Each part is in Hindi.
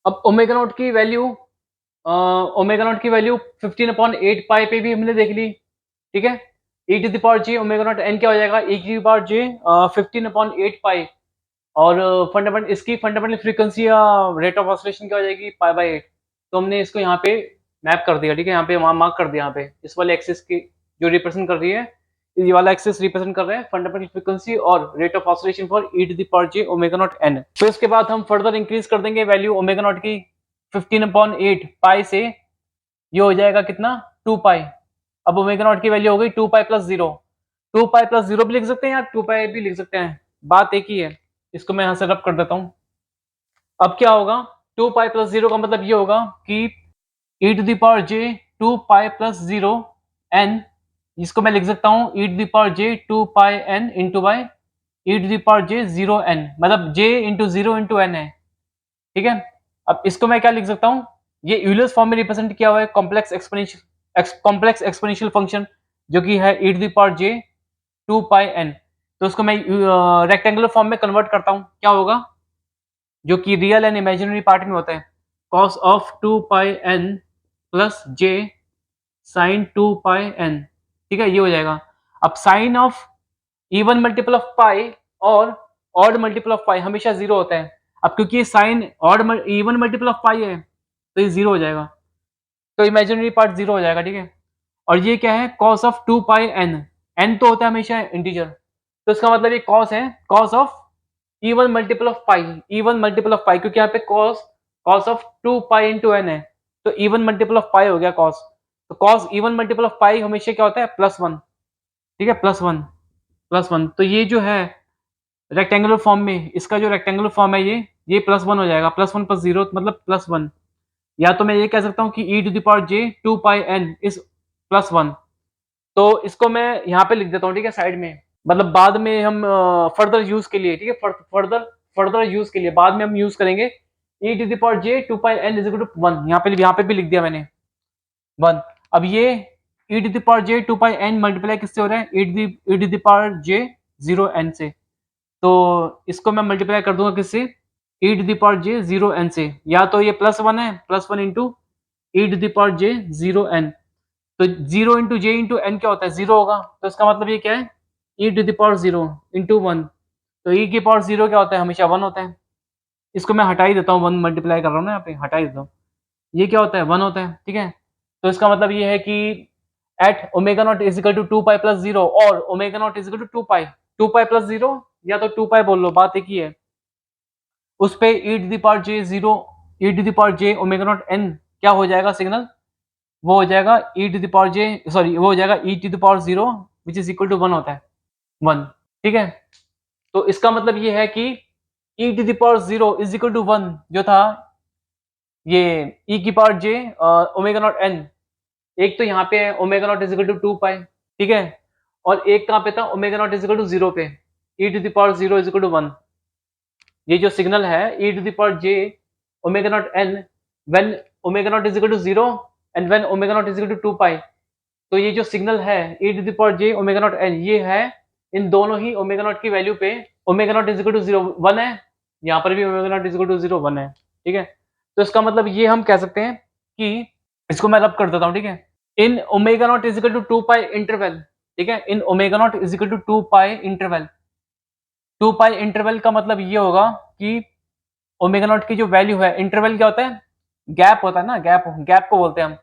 अब ओमेगा नॉट की वैल्यू ओमेगा नॉट की वैल्यू 15/8 पाई पे भी हमने देख ली, ठीक है। E to the power J omega not an क्या हो जाएगा, ई की पावर जे 15/8 पाई। और फंडामेंटल इसकी फंडामेंटल फ्रीक्वेंसी या रेट ऑफ ऑसिलेशन क्या हो जाएगी, पाई/8। तो हमने इसको यहाँ पे मैप कर दिया, ठीक है, यहाँ पे मार्क कर दिया, यहाँ पे इस वाले एक्सिस की जो रिप्रेजेंट कर रही है, ये वाला एक्सिस रिप्रेजेंट कर रहा है फंडामेंटल फ्रीक्वेंसी और rate of oscillation for e to the power J omega naught n. तो इसके बाद हम फर्दर इंक्रीज कर देंगे वैल्यू ओमेगा नॉट की 15/8 पाई से, ये हो जाएगा कितना, 2 पाई। अब ओमेगा नॉट की वैल्यू हो गई 2 पाई प्लस 0। 2 पाई प्लस 0 भी लिख सकते हैं या 2 पाई भी लिख सकते हैं, बात एक ही है। इसको मैं यहाँ से रब कर देता हूँ। अब क्या होगा, 2 पाई प्लस 0 का मतलब ये होगा कि e to the power j 2 pi plus 0 n, इसको मैं लिख सकता हूँ e to the power j 2 pi n into by e to the power j 0 n, मतलब जे इंटू 0 इंटू एन है, ठीक है। अब इसको मैं क्या लिख सकता हूँ, ये यूलर्स फॉर्म में रिप्रेजेंट किया हुआ है कॉम्प्लेक्स एक्सपोनेंशियल फंक्शन, जो कि है e to the power j 2 pi n. तो उसको मैं रेक्टेंगुलर फॉर्म में कन्वर्ट करता हूँ, क्या होगा, जो कि रियल एंड इमेजिनरी पार्ट में होता है, cos of 2 pi n plus j sine 2 pi n, ठीक है, ये हो जाएगा। अब sine of even multiple of pi और ऑड मल्टीपल ऑफ पाई हमेशा जीरो होता है। अब क्योंकि ये sine odd even multiple of pi है, तो ये जीरो हो जाएगा, तो इमेजिनरी पार्ट जीरो हो जाएगा, ठीक है। और ये क्या है, cos of 2 pi n, n तो होता है हमेशा इंटीजर, तो इसका मतलब ये cos है, cos of even multiple of pi, even multiple of pi, क्योंकि यहाँ पे cos of 2 pi into n है, तो इवन मल्टीपल ऑफ पाई हो गया cos। तो cos इवन मल्टीपल ऑफ पाई हमेशा क्या होता है, +1, ठीक है, +1। तो ये जो है रेक्टेंगुलर फॉर्म में, इसका जो रेक्टेंगुलर फॉर्म है, ये +1 हो जाएगा, +1 + 0 मतलब +1। या तो मैं ये कह सकता हूँ कि e to the power j 2 pi n is +1। तो इसको मैं यहाँ पे लिख देता हूँ, ठीक है, साइड में, मतलब बाद में हम फर्दर यूज के लिए, ठीक है, फर्दर यूज के लिए बाद में हम यूज करेंगे। E to the power j 2 pi n is equal to 1, यहाँ पे भी लिख दिया मैंने 1। अब ये e to the power j 2 pi n multiply किससे हो रहा है, e to the power j 0 n से। तो इसको मैं मल्टीप्लाई कर दूंगा किससे, e to the power j 0 n से, या तो ये +1 है, +1 into e to the power j 0 n. तो 0 इंटू जे इंटू एन क्या होता है, 0 होगा, तो इसका मतलब ये क्या है, e to the power 0 into 1। तो ई की पावर 0 क्या होता है, हमेशा 1 होता है। इसको मैं हटा ही देता हूँ, 1 मल्टीप्लाई कर रहा हूँ ना यहाँ पे, हटा ही देता हूँ। ये क्या होता है, 1 होता है, ठीक है। तो इसका मतलब ये है कि at omega naught is equal to 2 pi plus 0 और omega naught is equal to 2 pi plus 0, या तो 2 पाई बोल लो, बात एक ही है। उस पे e to the power j 0, e to the power J omega not an क्या हो जाएगा सिग्नल, वो हो जाएगा e to the power j, sorry, वो हो जाएगा e to the power 0 which is equal to 1 होता है, 1, ठीक है। तो इसका मतलब ये है कि e to the power 0 is equal to 1 जो था, ये ई की पावर जे ओमेगा नॉट एन, एक तो यहाँ पे है omega naught is equal to 2 pi, ठीक है, और एक कहाँ पे था, omega naught is equal to 0 पे, e to the power 0 is equal to 1। ये जो सिग्नल है e to the power J omega not an when omega naught is equal to 0 and when omega naught is equal to 2 pi, तो ये जो सिग्नल है e to the power J omega naught n, ये है इन दोनों ही ओमेगा नॉट की वैल्यू पे, omega naught is equal to 0 1 है, यहाँ पर भी omega naught is equal to 0 1 है, ठीक है। तो इसका मतलब ये हम कह सकते हैं कि, इसको मैं रब कर देता हूँ, ठीक है, in omega naught is equal to 2 pi interval, ठीक है, in omega naught is equal to 2 pi interval, 2 pi interval का मतलब ये होगा कि ओमेगा नॉट की जो वैल्यू है, इंटरवल क्या होता है, गैप होता है ना, गैप को बोलते हैं हम।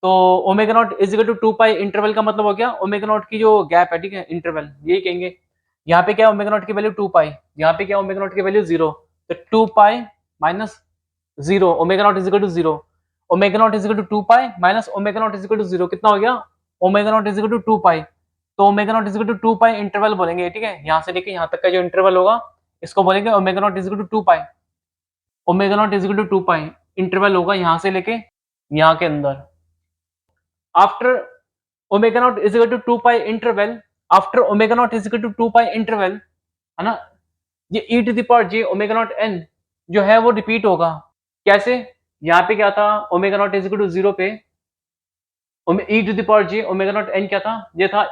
तो omega naught is equal to 2 pi interval का मतलब हो गया ओमेगा नॉट की जो गैप है, ठीक है, इंटरवल, यही कहेंगे। यहाँ पे क्या ओमेगा नॉट की वैल्यू 2 पाई, यहाँ पे क्या ओमेगा नॉट की वैल्यू 0, तो 2 pi minus 0 omega naught is equal to 0, omega naught is equal to 2 pi minus omega naught is equal to 0, कितना हो गया, omega naught is equal to 2 pi. तो omega naught is equal to 2 pi interval बोलेंगे, ठीक है, यहाँ से लेके यहाँ तक का जो इंटरवल होगा, इसको बोलेंगे omega naught is equal to 2 pi, omega naught is equal to 2 pi interval होगा यहाँ से लेके यहाँ के अंदर। After omega naught is equal to 2 pi interval, after omega naught is equal to 2 pi interval, है ना, ये e to the power J omega naught n जो है वो रिपीट होगा। कैसे, यहाँ पे क्या था, omega naught is equal to 0 पे e to the power J omega not an क्या था, ये था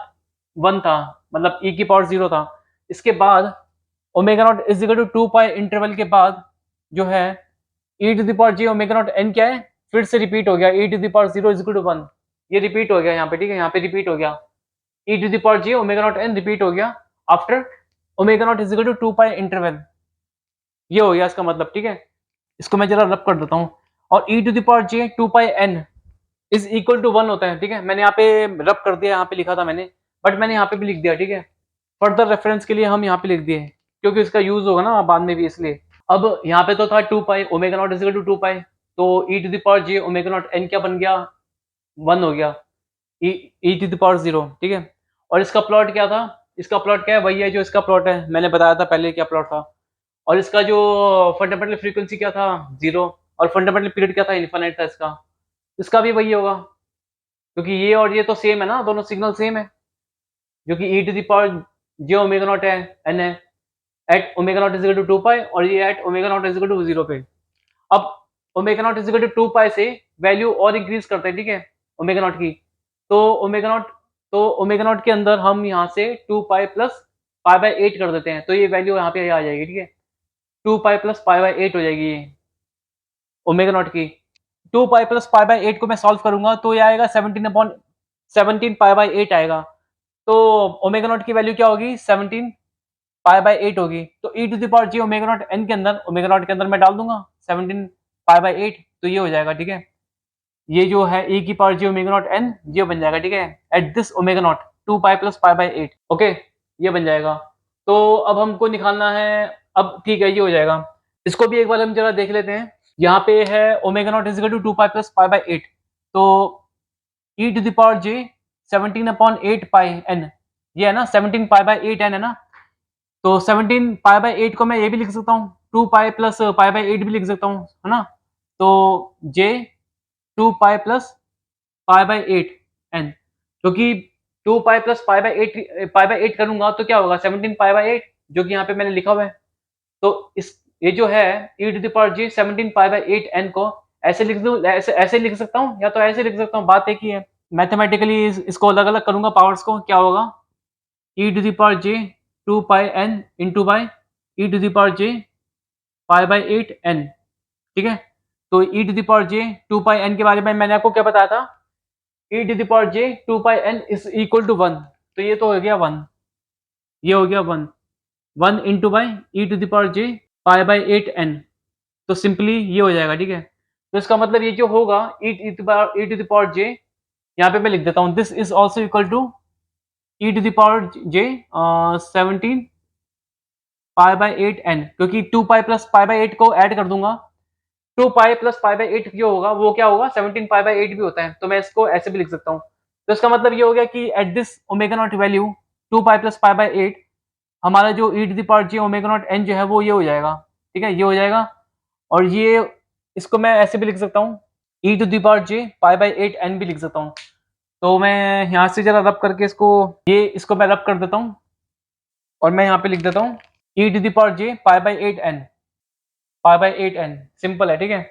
1 था, मतलब ई की पावर 0 था। इसके बाद omega naught is equal to 2 pi interval के बाद जो है e to the power J omega not an क्या है, फिर से रिपीट हो गया, e to the power 0 is equal to 1, ये रिपीट हो गया यहाँ पे, ठीक है, यहाँ पे रिपीट हो गया, e to the power J omega naught n repeat हो गया after omega naught is equal to 2 pi interval, ये हो गया इसका मतलब, ठीक है। इसको मैं जरा रब कर देता हूँ, और e to the power j 2 pi n is equal to 1 होता है, ठीक है। मैंने यहाँ पे रब कर दिया, यहाँ पे लिखा था मैंने, बट मैंने यहाँ पे भी लिख दिया, ठीक है, फर्दर रेफरेंस के लिए हम यहाँ पे लिख दिए, क्योंकि इसका यूज होगा ना बाद में भी, इसलिए। अब यहाँ पे तो था 2 pi omega naught is equal to 2 pi, तो ई to the power J omega not an क्या बन गया, 1 हो गया, ई टू द पावर 0, ठीक है। और इसका प्लॉट क्या था, इसका प्लॉट क्या है, वही है जो इसका प्लॉट है, मैंने बताया था पहले क्या प्लॉट था। और इसका जो फंडामेंटल फ्रीक्वेंसी क्या था, 0, और फंडामेंटल पीरियड क्या था, इन्फिनिट था इसका। इसका भी वही होगा, क्योंकि ये और ये तो सेम है ना, दोनों सिग्नल सेम है, जो कि e to the power J omega naught है, एन है, at omega naught is equal to 2 pi, और ये at omega naught is equal to 0 पे। अब omega naught is equal to 2 pi से वैल्यू और इंक्रीज करते हैं, ठीक है, ओमेगा नॉट की। तो ओमेगा नॉट के अंदर हम यहाँ से 2 पाई प्लस पाई बाय 8 कर देते हैं, तो ये वैल्यू यहाँ पे आ जाएगी, ठीक है, 2 पाई प्लस पाई बाय 8 हो जाएगी ये ओमेगा नॉट की। 2 पाई प्लस पाई बाय 8 को मैं सॉल्व करूंगा तो ये आएगा 17 पाई बाय 8 आएगा। तो ओमेगा नॉट की वैल्यू क्या होगी, 17 पाई बाय 8 होगी। तो ई to the power ji omega not n के अंदर, ओमेगा नॉट के अंदर मैं डाल दूंगा 17 पाई बाय 8, तो ये हो जाएगा, ठीक है। ये जो है ई की power ji omega not n, ये बन जाएगा, ठीक है, at this omega naught 2 pi plus pi by 8, okay, ये बन जाएगा। तो अब हमको निकालना है, अब ठीक है, ये हो जाएगा। इसको भी एक बार हम जरा देख लेते हैं। यहाँ पे है omega naught is equal to 2 pi plus pi by 8, तो ई to the power j 17 upon 8 pi n, ये है ना 17 पाई बाय 8 एन है ना। तो 17 पाई बाय 8 को मैं ये भी लिख सकता हूँ, 2 पाई प्लस पाई बाय 8 भी लिख सकता हूँ, है ना। तो j 2 pi plus pi by 8 n, क्योंकि 2 पाई प्लस पाई बाय 8 करूंगा तो क्या होगा, 17 पाई बाय 8, जो कि यहाँ पे मैंने लिखा हुआ है। तो इस ये जो है e to the power j 17 pi by 8 n को ऐसे लिख दूं, ऐसे लिख सकता हूँ, या तो ऐसे लिख सकता हूँ, बात एक ही है। मैथमेटिकली इसको अलग अलग करूंगा पावर्स को, क्या होगा, e to the power j 2 pi n into by e to the power j pi by 8 n, ठीक है। तो ई to the power j 2 pi n के बारे में मैंने आपको क्या बताया था, e to the power j 2 pi n is equal to 1, तो ये तो हो गया 1, ये हो गया 1, 1 into by e to the power j pi by 8 n, तो सिंपली ये हो जाएगा, ठीक है। तो इसका मतलब ये जो होगा e to the power j, यहाँ पे मैं लिख देता हूँ, this is also equal to e to the power j 17 pi by 8 n, क्योंकि 2 पाई प्लस पाई बाय 8 को ऐड कर दूंगा, 2 पाई प्लस पाई बाय 8 जो होगा वो क्या होगा, 17 पाई बाय 8 भी होता है, तो मैं इसको ऐसे भी लिख सकता हूँ। तो इसका मतलब ये हो गया कि at this omega naught value 2 pi plus pi by 8 हमारा जो e to the power J omega naught n जो है वो ये हो जाएगा, ठीक है, ये हो जाएगा। और ये इसको मैं ऐसे भी लिख सकता हूँ, e to the power j pi by 8 n भी लिख सकता हूँ। तो मैं यहाँ से जरा रब करके इसको मैं रब कर देता हूँ, और मैं यहाँ पे लिख देता हूँ e to the power j pi by 8 n, pi by 8 n, simple है, ठीक है।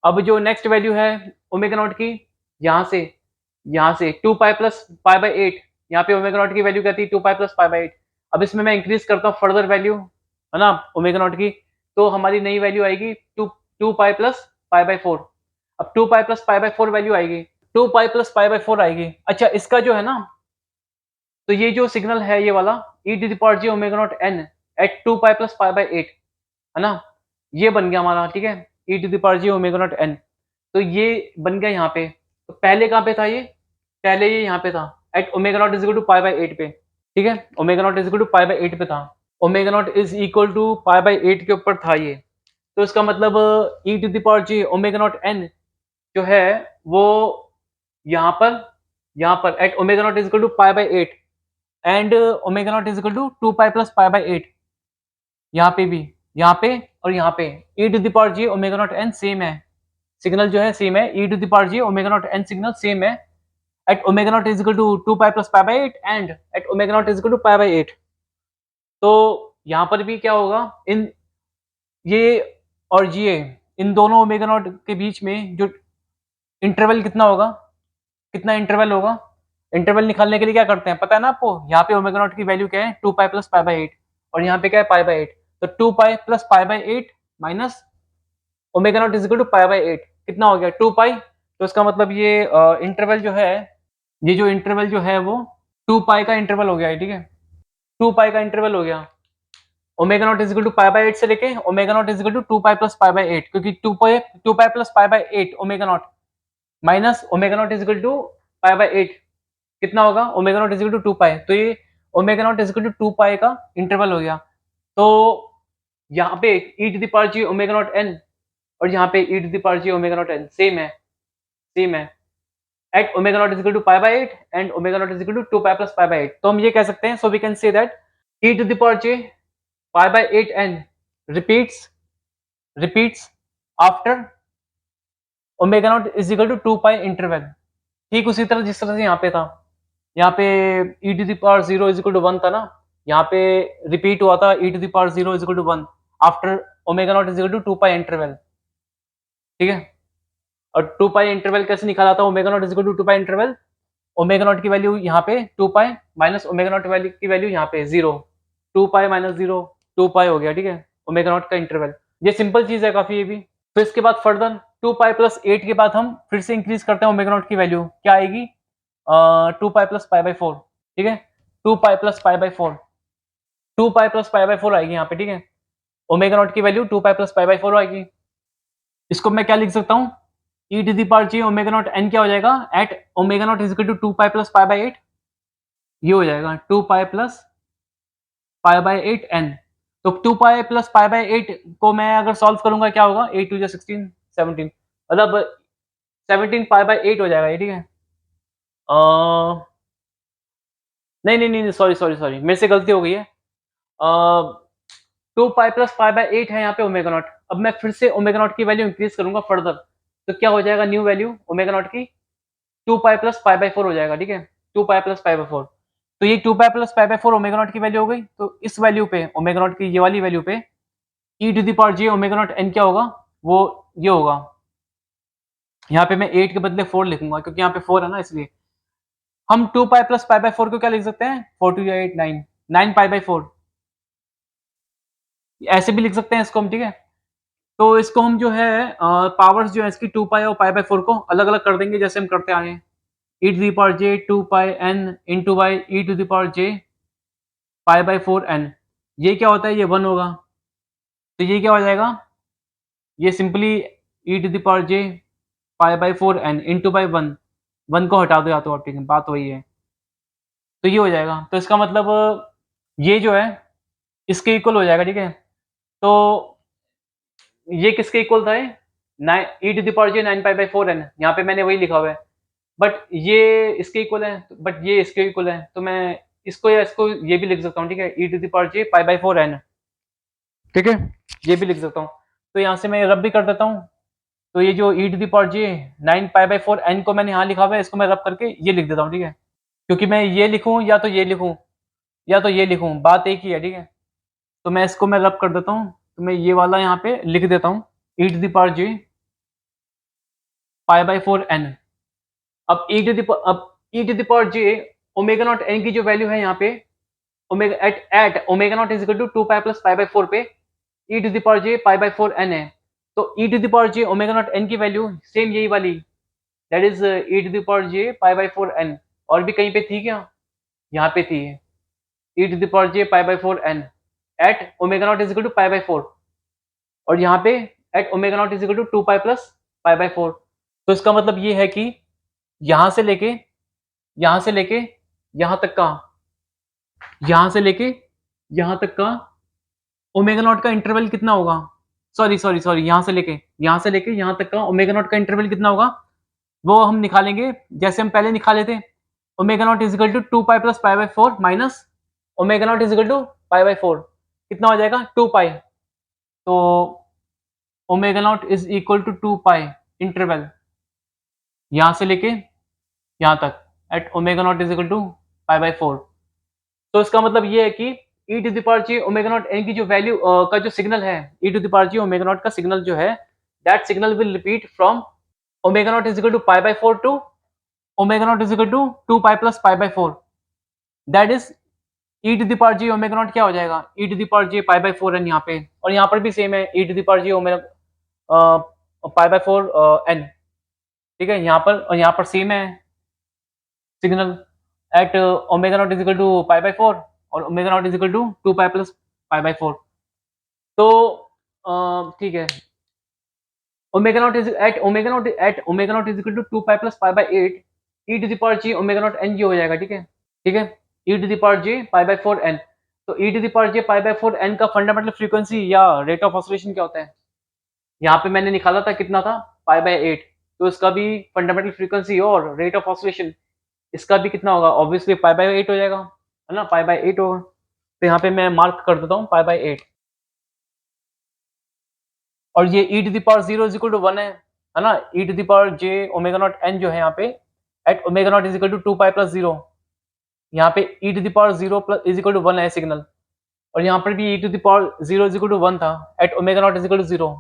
अब जो नेक्स्ट वैल्यू है ओमेगा नॉट की, यहाँ से 2 पाई प्लस पाई बाय 8, यहाँ पे ओमेगा नॉट की वैल्यू क्या थी, 2 पाई प्लस पाई बाय 8। अब इसमें मैं इंक्रीज करता हूँ फर्दर वैल्यू, है ना, ओमेगा नॉट की, तो हमारी नई वैल्यू आएगी 2 पाई प्लस पाई बाय 4। अब 2 pi plus pi by 4 value आएगी, 2 पाई प्लस पाई बाय 4 आएगी। अच्छा, इसका जो है ना, तो ये जो सिग्नल है ये वाला e to the power J omega naught n at 2 pi plus pi by 8, है ना, ये बन गया हमारा, ठीक है, e to the power J omega naught n. तो ये बन गया यहाँ पे। तो पहले कहाँ पे था ये, पहले ये यहाँ पे था at omega naught is equal to pi by 8 पे, ठीक है, omega naught is equal to pi by 8 पे था, omega naught is equal to pi by 8 के ऊपर था ये। तो इसका मतलब e to the power J omega naught n जो है वो यहाँ पर at omega naught is equal to pi by 8 and omega naught is equal to 2 pi plus pi by 8, यहाँ पे भी, यहाँ पे और यहाँ पे e to the power J omega naught n same है, सिग्नल जो है सेम है, e to the power J omega naught n signal same है at omega naught is equal to 2 pi plus pi by 8 and at omega naught is equal to pi by 8। तो यहाँ पर भी क्या होगा, इन ये और ये इन दोनों ओमेगा नॉट के बीच में जो इंटरवल कितना होगा, कितना इंटरवल होगा, इंटरवल निकालने के लिए क्या करते हैं पता है ना आपको, यहाँ पे ओमेगा नॉट की वैल्यू क्या है, 2 पाई प्लस पाई बाय 8, और यहाँ पे क्या है पाई बाय 8, तो 2 pi plus pi by 8 minus omega naught is equal to pi by 8 कितना हो गया 2 पाई। तो इसका मतलब ये इंटरवल जो है, ये जो इंटरवल जो है वो 2 पाई का इंटरवल हो गया है, ठीक है। 2 पाई का इंटरवल हो गया। Omega naught is equal to pi by 8 से लेके omega naught is equal to 2 pi plus pi by 8, क्योंकि 2 pi plus pi by 8 omega naught minus omega naught is equal to pi by 8 कितना होगा omega naught is equal to 2 pi. तो ये omega naught is equal to 2 pi का इंटरवल हो गया। तो यहाँ पे e to the power ji omega naught n और यहाँ पे e to the power ji omega naught n same है at omega naught is equal to pi by 8 and omega naught is equal to 2 pi plus pi by 8। तो हम ये कह सकते हैं, so we can say that e to the power j pi by 8 n repeats after omega naught is equal to 2 pi interval. ठीक उसी तरह जिस तरह से यहाँ पे था, यहाँ पे e to the power 0 is equal to 1 था ना, यहाँ पे रिपीट हुआ था e to the power 0 is equal to 1 after omega naught is equal to 2 pi interval, ठीक है। और 2 पाई इंटरवल कैसे निकाला था, omega naught is equal to 2 pi interval, omega naught की वैल्यू यहाँ पे 2 pi minus omega naught value की वैल्यू यहाँ पे 0, 2 पाई माइनस 0 2 पाई हो गया, ठीक है, ओमेगा नॉट का इंटरवल। ये सिंपल चीज है काफी ये भी। तो इसके बाद फर्दर 2 पाई प्लस 8 के बाद हम फिर से इंक्रीज करते हैं ओमेगा नॉट की वैल्यू, क्या आएगी 2 पाई प्लस पाई बाय 4, ठीक है, 2 pi plus pi by 4, 2 pi plus pi by 4 आएगी यहाँ पे, ठीक है। ओमेगा नॉट की value 2 pi plus pi by 4 आएगी। इसको मैं क्या लिख सकता हूँ, e to the power j omega naught n क्या हो जाएगा at omega naught is equal to 2 pi plus pi by 8, ये हो जाएगा 2 pi plus pi by 8 n। तो 2 पाई प्लस पाई बाय 8 को मैं अगर सॉल्व करूंगा क्या होगा 8 टू 16 17, मतलब 17 पाई बाय 8 हो जाएगा ये, ठीक है। नहीं नहीं नहीं सॉरी सॉरी सॉरी मेरे से गलती हो गई है। 2 पाई प्लस पाई बाय 8 है यहाँ पे ओमेगा नॉट। अब मैं फिर से ओमेगा नॉट की वैल्यू इंक्रीज करूंगा फर्दर, तो क्या हो जाएगा न्यू वैल्यू ओमेगा नॉट की 2 पाई प्लस पाई बाय 4 हो जाएगा, ठीक है, 2 पाई प्लस पाई बाय 4। तो ये 2 pi plus pi by 4 omega naught की वैल्यू हो गई। तो इस वैल्यू पे ओमेगा नॉट की ये वाली वैल्यू पे e to the power j omega naught n क्या होगा, वो ये होगा, यहाँ पे मैं 8 के बदले 4 लिखूंगा क्योंकि यहाँ पे 4 है ना, इसलिए हम 2 पाई प्लस पाई बाय 4 को क्या लिख सकते हैं 4 टू 8 9 9 पाई बाय 4, ऐसे भी लिख सकते हैं इसको हम, ठीक है। तो इसको हम जो है पावर्स जो है इसकी 2 पाई और पाई बाय 4 को अलग अलग कर देंगे जैसे हम करते आ रहे हैं। e to the power j 2 pi n into by e to the power j pi by 4 n, ये क्या होता है ये 1 होगा। तो ये क्या हो जाएगा, ये simply e to the power j pi by 4 n into by 1, 1 को हटा दो या तो आप, ठीक है, बात वही है। तो ये हो जाएगा, तो इसका मतलब ये जो है इसके इक्वल हो जाएगा, ठीक है। तो ये किसके इक्वल था, e to the power j 9 pi by 4 n, यहाँ पे मैंने वही लिखा हुआ है, बट ये इसके इक्वल है, बट ये इसके इक्वल है, तो मैं इसको या इसको ये भी लिख सकता हूँ, ठीक है, e to the power j pi by 4 n, ठीक है, ये भी लिख सकता हूँ। तो यहाँ से मैं रब भी कर देता हूँ। तो ये जो e to the power j 9 pi by 4 n को मैंने यहाँ लिखा हुआ है, इसको मैं रब करके ये लिख देता हूँ, ठीक है, क्योंकि मैं ये लिखूँ या तो ये लिखूँ या तो ये लिखूँ, बात एक ही है, ठीक है। तो मैं इसको मैं रब कर देता हूँ, तो मैं ये वाला यहाँ पे लिख देता हूँ e to the power j pi by 4 n। अब e to the power j omega naught n की जो वैल्यू है यहाँ पे omega at omega naught is equal to 2 pi plus pi by 4 पे e to the power j pi by 4 n है। तो e to the power j omega naught n की वैल्यू सेम यही वाली, that is e to the power j pi by 4 n। और भी कहीं पे थी क्या, यहाँ पे थी e to the power j pi by 4 n at omega naught is equal to pi by 4, और यहाँ पे at omega naught is equal to 2 pi plus pi by 4। तो इसका मतलब ये है कि यहाँ से लेके यहाँ से लेके यहाँ तक का, यहाँ से लेके यहाँ तक का ओमेगा नॉट का इंटरवल कितना होगा, सॉरी सॉरी सॉरी यहाँ से लेके यहाँ तक का ओमेगा नॉट का इंटरवल कितना होगा, वो हम निकालेंगे जैसे हम पहले निकाले थे। Omega naught is equal to 2 pi plus pi by 4 minus omega naught is equal to pi by 4, कितना हो जाएगा 2 पाई। तो omega naught is equal to 2 pi interval यहाँ से लेके यहाँ तक at omega naught is equal to pi by 4। तो इसका मतलब ये है कि e to the power j omega naught n की जो वैल्यू का जो सिग्नल है, e to the power j omega naught का सिग्नल जो है, that signal will repeat from omega naught is equal to pi by 4 to omega naught is equal to 2 pi plus pi by 4, that is e to the power j omega naught क्या हो जाएगा e to the power j pi by 4 n यहाँ पे, और यहाँ पर भी सेम है e to the power j omega pi by 4 n, ठीक है। यहाँ पर और यहाँ पर सेम है signal at omega naught is equal to pi by 4 और omega naught is equal to 2 pi plus pi by 4। तो ठीक है, omega naught is at omega naught is equal to 2 pi plus pi by 8 e to the power ji omega not N G हो जाएगा, ठीक है। ठीक है, e to the power j pi by 4 n. तो ई to the power j pi by 4 n का फंडामेंटल फ्रीक्वेंसी या रेट ऑफ ऑसिलेशन क्या होता है? यहाँ पे मैंने निकाला था, कितना था? Pi by 8। तो इसका भी फंडामेंटल फ्रीक्वेंसी और रेट ऑफ ऑसिलेशन इसका भी कितना होगा? ऑब्वियसली पाई बाय 8 हो जाएगा, है ना, पाई बाय 8 होगा। तो यहाँ पे मैं मार्क कर देता हूँ पाई बाय 8। और ये e to the power 0 is equal to 1 है ना। E to the power J omega naught n जो है यहाँ पे at omega naught is equal to 2 pi plus 0। यहाँ पे e to the power 0 plus is equal to 1 है सिग्नल। और यहाँ पर भी e to the power 0 is equal to 1 था at omega naught is equal to 0।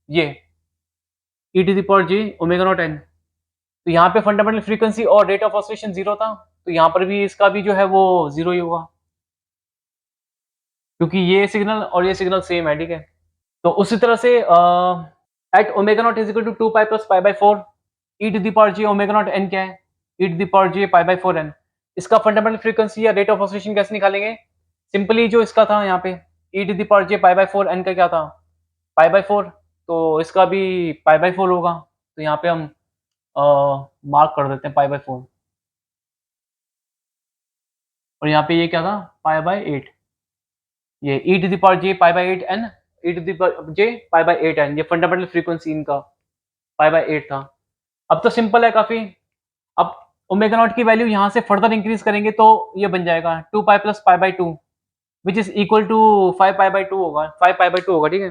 ये e to the power J omega naught n. तो यहाँ पे फंडामेंटल फ्रीक्वेंसी और रेट ऑफ ऑसिलेशन 0 था, तो यहाँ पर भी इसका भी जो है वो 0 ही होगा, क्योंकि ये सिग्नल और ये सिग्नल सेम है, ठीक है। तो उसी तरह से at omega naught is equal to 2 pi plus pi by 4 e to the power J omega not an क्या है? E to the power j pi by 4 n. इसका फंडामेंटल फ्रीक्वेंसी या रेट ऑफ ऑसिलेशन कैसे निकालेंगे? सिंपली जो इसका था यहाँ पे e to the power j pi by 4 n का क्या था? Pi by 4। तो इसका भी पाई बाय 4 होगा। तो यहाँ पे हम मार्क कर देते हैं पाई बाय 4। और यहाँ पे ये क्या था? Pi by 8। ये e to the power j pi by 8 n, e to the power j pi by 8 n, ये फंडामेंटल फ्रीक्वेंसी इनका पाई बाय 8 था। अब तो सिंपल है काफी। अब ओमेगा नॉट की वैल्यू यहाँ से फर्दर इंक्रीज करेंगे तो ये बन जाएगा 2 pi plus pi by 2 which is equal to 5 pi by 2 होगा, 5 पाई बाय 2 होगा, ठीक है।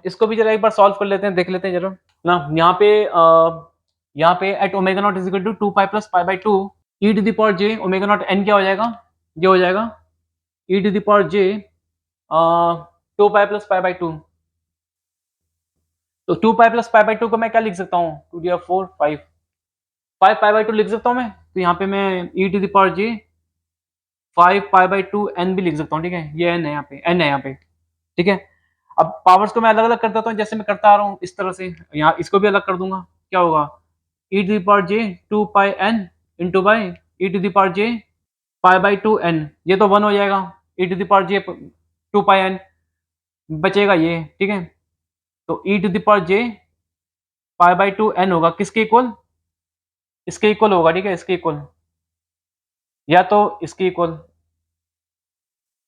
इसको भी जरा एक बार सॉल्व कर लेते हैं, देख लेते हैं जरा ना। यहाँ पे at omega naught is equal to 2 pi plus pi by 2 e to the power J omega not an क्या हो जाएगा? ये हो जाएगा e to the power j 2 pi plus pi by 2। तो 2 पाई प्लस पाई बाय 2 को मैं क्या लिख सकता हूँ? 2 दिया 4 5 5 पाई बाय 2 लिख सकता हूँ मैं। तो यहाँ पे मैं e to the power j 5 pi by 2 n भी लिख सकता हूँ, ठीक है। ये एन है यहाँ पे, एन है यहाँ पे, ठीक है। अब पावर्स को मैं अलग अलग कर देता हूँ, जैसे मैं करता आ रहा हूँ इस तरह से। यहाँ इसको भी अलग कर दूंगा, क्या होगा? E to the power j 2 pi n into by e to the power j pi by 2 n. ये तो 1 हो जाएगा, e to the power j 2 pi n बचेगा ये, ठीक है। तो ई to the power j pi by 2 n होगा किसके इक्वल? इसके इक्वल होगा, ठीक है, इसके इक्वल, या तो इसके इक्वल।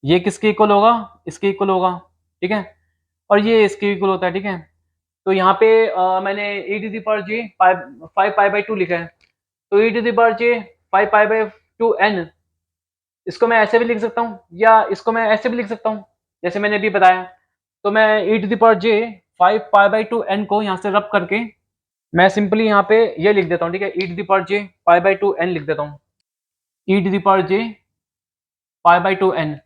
ये किसके इक्वल होगा? इसके इक्वल होगा, ठीक है। और ये इसके इक्वल होता है, ठीक है। तो यहाँ पे मैंने e to the power j 5 pi by 2 लिखा है। तो ई to the power j 5 pi by 2 n, इसको मैं ऐसे भी लिख सकता हूँ या इसको मैं ऐसे भी लिख सकता हूँ, जैसे मैंने अभी बताया। तो मैं e to the power j 5 pi by 2 n को यहाँ से रब करके मैं सिंपली यहाँ पे ये लिख देता हूँ, ठीक है। E to the power j pi by 2 n लिख देता हूँ, e to the power j pi by 2 n.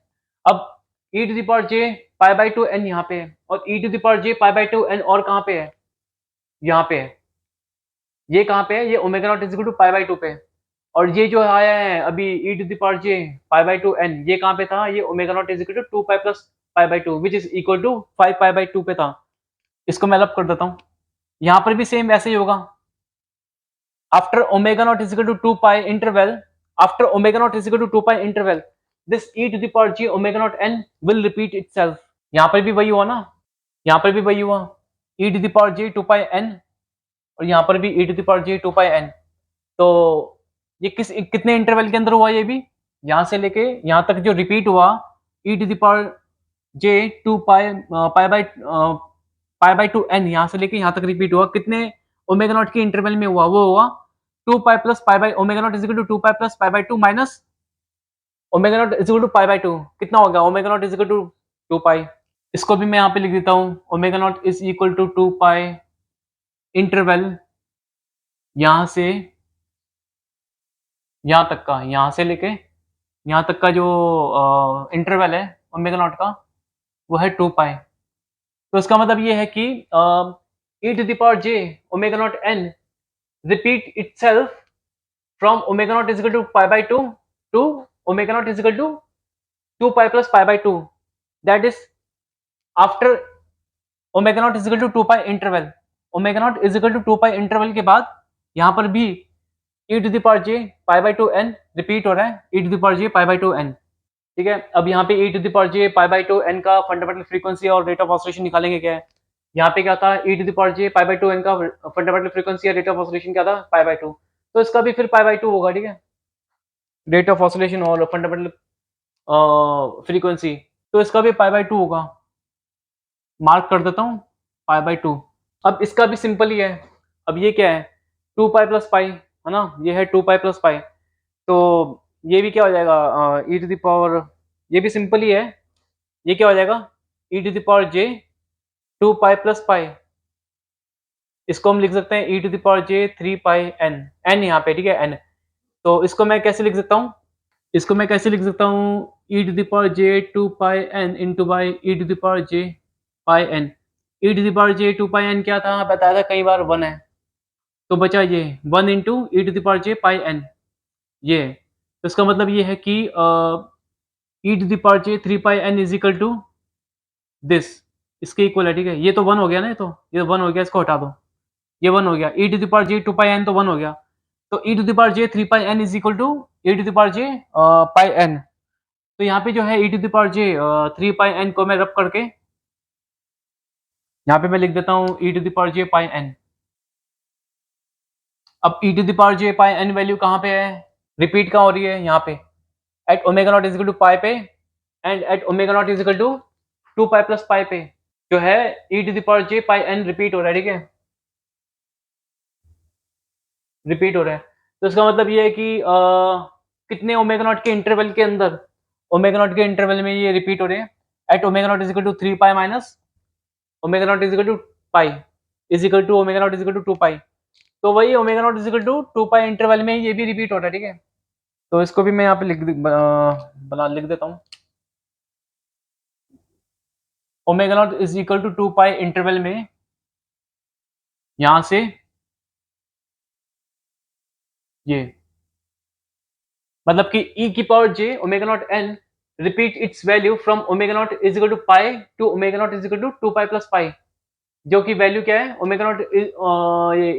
अब e to the power j pi by 2 n यहाँ पे है, और e to the power j pi by 2 n और कहाँ पे है? यहाँ पे है। ये कहाँ पे है? ये omega naught is equal to pi by 2 पे। और ये जो आया है अभी e to the power j pi by 2 n, ये कहाँ पे था? ये omega naught is equal to 2 pi plus pi by 2 which is equal to 5 pi by 2 पे था। इसको मैं अलग कर देता हूँ। यहाँ पर भी सेम वैसे ही होगा। After omega naught is equal to 2 pi interval, after omega naught is equal to 2 pi interval, this e to the power ji omega not n will repeat itself. यहाँ पर भी वही हुआ ना, यहाँ पर भी वही हुआ, e to the power j 2 pi n, और यहाँ पर भी e to the power j 2 pi n. तो ये कितने इंटरवल के अंदर हुआ? ये भी यहाँ से लेके यहाँ तक जो रिपीट हुआ e to the power j 2 pi pi by 2 n, यहाँ से लेके यहाँ तक रिपीट हुआ, कितने ओमेगा नॉट के इंटरवल में हुआ? वो हुआ 2 pi plus pi by omega naught is equal to 2 pi plus pi by 2 minus omega naught is equal to pi by 2। कितना हो गया? Omega naught is equal to 2 pi. इसको भी मैं यहाँ पे लिख देता हूँ, omega naught is equal to 2 pi interval यहाँ से यहाँ तक का, यहाँ से लेके यहाँ तक का जो इंटरवल है ओमेगा नॉट का, वो है 2 पाई। तो इसका मतलब ये है कि e to the power J omega naught n repeat itself from omega naught is equal to pi by 2 to omega naught is equal to 2 pi plus pi by 2, that is after omega naught is equal to 2 pi interval, omega naught is equal to 2 pi interval के बाद यहाँ पर भी e to the power j pi by 2 n repeat हो रहा है, e to the power j pi by 2 n। ठीक है, अब यहाँ पे e to the power j pi by 2 n का फंडामेंटल फ्रीक्वेंसी और रेट ऑफ ऑसिलेशन निकालेंगे क्या है। यहाँ पे क्या था, e to the power j pi by 2 n का फंडामेंटल फ्रीक्वेंसी या रेट ऑफ ऑसिलेशन क्या था, पाई बाय 2, तो इसका भी फिर पाई बाय 2 होगा। ठीक है, रेट ऑफ ऑसिलेशन और फंडामेंटल फ्रीक्वेंसी, तो इसका भी पाई बाय 2 होगा। मार्क कर देता हूँ पाई बाय 2। अब इसका भी सिंपल ही है, अब ये क्या है, 2 पाई प्लस पाई है ना, ये है 2 पाई प्लस पाई, तो ये भी क्या हो जाएगा, ई टू द पावर, ये भी सिंपल ही है, ये क्या हो जाएगा, e to the power j 2 pi plus pi, इसको हम लिख सकते हैं e to the power j 3 pi n, n यहाँ पे, ठीक है n, तो इसको मैं कैसे लिख सकता हूँ, इसको मैं कैसे लिख सकता हूँ, e to the power j 2 pi n into by e to the power j pi n, e to the power j 2 pi n क्या था, बताया था कई बार 1 है, तो बचा ये 1 into e to the power j pi n, ये है। तो इसका मतलब ये है कि e to the power j 3 pi n is equal to this, इसके इक्वल है। ठीक है, ये तो 1 हो गया ना, ये तो 1 हो गया, इसको हटा दो, ये 1 हो गया, e to the power j 2 pi n तो 1 हो गया, तो ई to the power j 3 pi n is equal to e to the power j pi n, तो यहाँ पे जो है e to the power j 3 pi n को मैं रब करके यहाँ पे मैं लिख देता हूँ e to the power j pi n। अब e to the power j pi n value कहाँ पे है, रिपीट कहाँ हो रही है, यहाँ पे at omega naught is equal to pi पे, and at omega naught is equal to 2 pi plus pi पे जो है e to the power j pi n repeat हो रहा है। ठीक है, रिपीट हो रहा है, तो इसका मतलब ये है कि कितने ओमेगा नॉट के इंटरवल के अंदर, ओमेगा नॉट के इंटरवल में ये रिपीट हो रहे हैं, at omega naught is equal to 3 pi minus omega naught is equal to pi is equal to omega naught is equal to 2 pi, तो वही omega naught is equal to 2 pi interval में ये भी रिपीट हो रहा है। ठीक है, तो इसको भी मैं यहाँ पे लिख देता हूँ, omega naught is equal to 2 pi interval में, यहाँ से ये मतलब कि e की power j omega naught n repeat its value from omega naught is equal to pi to omega naught is equal to 2 pi plus pi, जो कि वैल्यू क्या है, ओमेगा नॉट ये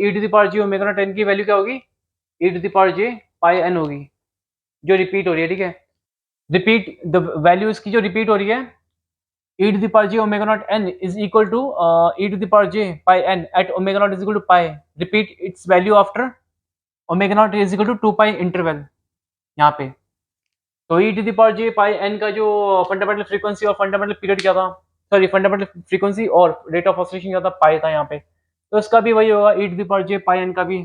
e to the power j omega naught n की वैल्यू क्या होगी, e to the power j pi n होगी, जो रिपीट हो रही है। ठीक है, रिपीट द वैल्यू इसकी जो रिपीट हो रही है, e to the power j omega naught n is equal to e to the power j pi n at omega naught is equal to pi, repeat its value after omega naught is equal to 2 pi interval यहाँ पे, तो ई to the power j pi n का जो फंडामेंटल फ्रीक्वेंसी और फंडामेंटल पीरियड क्या था, सॉरी फंडामेंटल फ्रीक्वेंसी और रेट ऑफ ऑसिलेशन क्या था, पाई था यहाँ पे, तो इसका भी वही होगा, e to the power j pi n का भी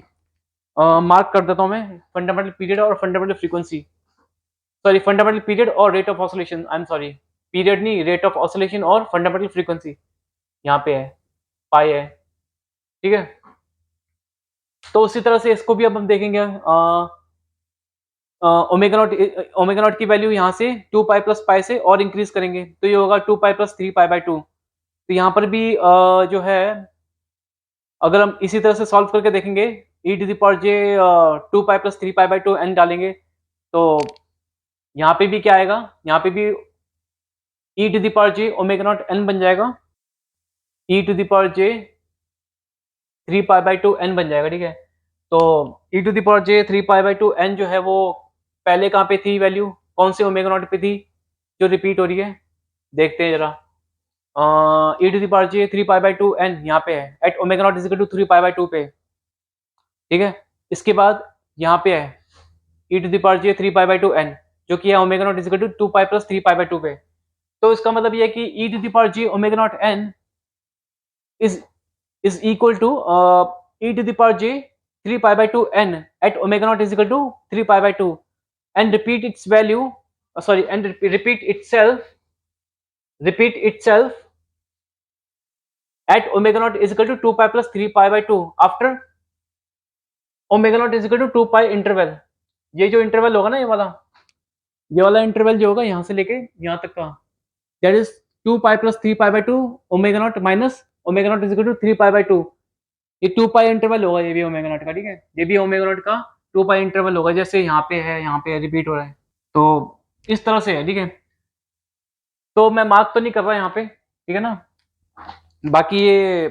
मार्क कर देता हूँ मैं, फंडामेंटल पीरियड और fundamental frequency, sorry fundamental period और rate of oscillation, I am sorry, period नहीं, रेट ऑफ ऑसिलेशन और फंडामेंटल फ्रीक्वेंसी यहाँ पे है, पाई है। ठीक है, तो उसी तरह से इसको भी अब हम देखेंगे, ओमेगा नॉट की वैल्यू यहाँ से 2 पाई प्लस पाई से और इंक्रीज करेंगे, तो ये होगा 2 पाई प्लस 3 पाई बाय 2, तो यहाँ पर भी जो है अगर हम इसी तरह से सॉल्व करके देखेंगे, e to the power j 2 pi plus 3 pi by 2 n डालेंगे, तो यहाँ पे भी क्या आएगा, यहाँ पे भी e to the power J omega naught n बन जाएगा, e to the power j 3 pi by 2 n बन जाएगा। ठीक है, तो ई to the power j 3 pi by 2 n जो है वो पहले कहाँ पे थी वैल्यू, कौन से ओमेगा नॉट पे थी जो रिपीट हो रही है, देखते हैं जरा, e to the power j 3 pi by 2 n यहाँ पे है at omega naught is equal to 3 pi by 2 पे। ठीक है, इसके बाद यहाँ पे है e to the power j 3 pi by 2 n, जो कि है omega naught is equal to 2 pi plus 3 pi by 2 पे, तो इसका मतलब ये है कि e to the power J omega naught n is is equal to e to the power j 3 pi by 2 n at omega naught is equal to 3 pi by 2 and repeat its value, sorry, and repeat itself at omega naught is equal to 2 pi plus 3 pi by 2 after omega naught is equal to 2 pi interval, ये जो इंटरवल होगा ना, ये वाला इंटरवल जो होगा यहाँ से लेके यहाँ तक का, that is 2 pi plus 3 pi by 2 omega naught minus omega naught is equal to 3 pi by 2, ये 2 पाई इंटरवल होगा, ये भी ओमेगा नॉट का। ठीक है, ये भी ओमेगा नॉट का 2 पाई इंटरवल होगा, जैसे यहाँ पे है, यहाँ पे रिपीट हो रहा है, तो इस तरह से है। ठीक है, तो मैं मार्क तो नहीं कर रहा यहाँ पे, ठीक है ना, बाकी ये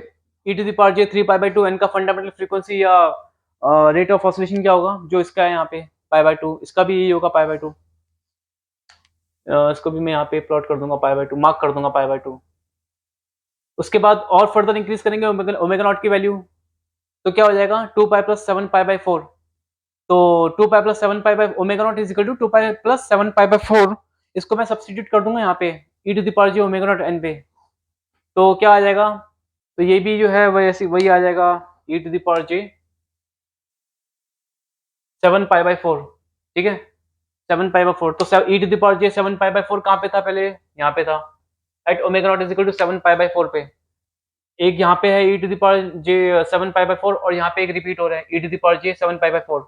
e to the power j 3 pi by 2 n का फंडामेंटल फ्रीक्वेंसी या रेट ऑफ ऑसिलेशन क्या होगा जो इसका है यहाँ पे पाई बाय 2, इसका भी यही होगा पाई बाय 2। इसको भी मैं यहाँ पे प्लॉट कर दूंगा पाई बाय 2, मार्क कर दूंगा पाई बाय 2। उसके बाद और फर्दर इंक्रीज करेंगे ओमेगा नॉट की वैल्यू, तो क्या हो जाएगा 2 पाई प्लस 7 पाई बाय 4। तो 2 pi plus 7 pi by omega naught is equal to 2 pi plus 7 pi by 4। इसको मैं सब्सटीट्यूट कर दूंगा यहाँ पे e to the power J omega naught n पे। तो क्या आ जाएगा, तो ये भी जो है वही ऐसी वही आ जाएगा e to the power j 7 pi by 4। ठीक है, 7 पाई बाय 4। तो ई to the power j 7 pi by 4 कहाँ पे था पहले, यहाँ पे था at omega naught is equal to 7 pi by 4 पे। एक यहाँ पे है e to the power j 7 pi by 4 और यहाँ पे एक रिपीट हो रहा है e to the power j 7 pi by 4।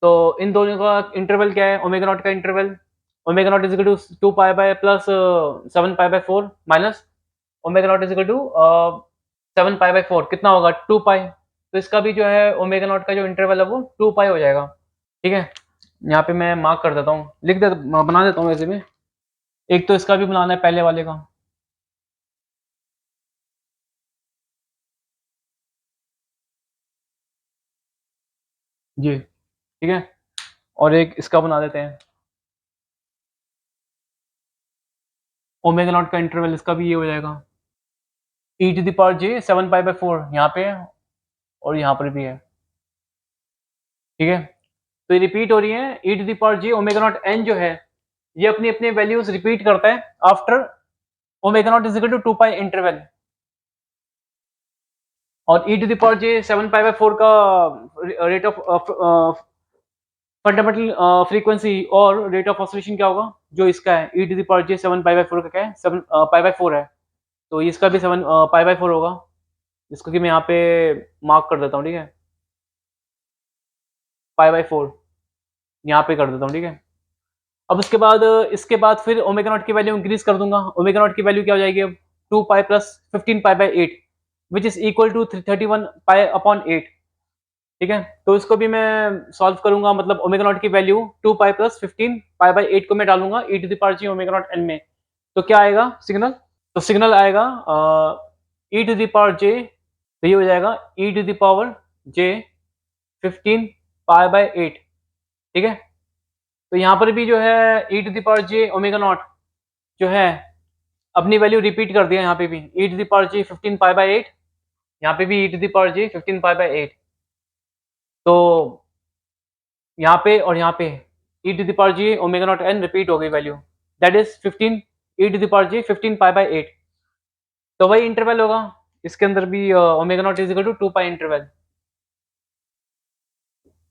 तो इन दोनों का इंटरवल क्या है, ओमेगा नॉट का interval omega naught is equal to 2 pi by plus 7 pi by 4 minus omega naught is equal to 7 pi by 4 कितना होगा 2 पाई। तो इसका भी जो है ओमेगा नॉट का जो इंटरवल है वो 2 पाई हो जाएगा। ठीक है, यहाँ पे मैं मार्क कर देता हूँ, बना देता हूँ वैसे में। एक तो इसका भी बनाना है पहले वाले का। जी ठीक है, और एक इसका बना देते हैं ओमेगा नॉट का इंटरवल, इसका भी ये हो जाएगा e to the power j 7 pi by 4 यहाँ पे है और यहाँ पर भी है। ठीक है, तो ये रिपीट हो रही है e to the power J omega naught n जो है ये अपनी अपनी वैल्यूज रिपीट करता है after omega naught is equal to 2 pi interval. और e to the power j 7 pi by 4 का रेट ऑफ फंडामेंटल फ्रीक्वेंसी और रेट ऑफ ऑसिलेशन क्या होगा जो इसका है e to the power j 7 pi by 4 का क्या है 7 पाई बाय 4 है। तो इसका भी 7 पाई बाय 4 होगा, इसको कि मैं यहाँ पे मार्क कर देता हूँ। ठीक है, पाई बाय 4 यहाँ पे कर देता हूँ। ठीक है, अब इसके बाद फिर ओमेगा नॉट की वैल्यू इंक्रीज कर दूंगा। ओमेगा नॉट की वैल्यू क्या हो जाएगी अब 2 pi plus 15 pi by 8 which is equal to 31 pi upon 8। ठीक है, तो इसको भी मैं सॉल्व करूंगा, मतलब ओमेगा नॉट की value 2 pi plus 15 pi by 8 को मैं डालूंगा e to the power ji omega not n में। तो क्या आएगा सिग्नल, तो सिग्नल आएगा e to the power j, तो ये हो जाएगा e to the power j 15 pi by 8। ठीक है, तो यहाँ पर भी जो है e to the power J omega naught जो है अपनी वैल्यू रिपीट कर दिया, यहाँ पे भी e to the power j 15 pi by 8, यहाँ पे भी e to the power j 15 pi by 8। तो यहाँ पे और यहाँ पे e to the power J omega naught n repeat हो गई value, that is 15 e to the power j 15 pi by 8। तो वही इंटरवल होगा इसके अंदर भी omega naught is equal to 2 pi interval.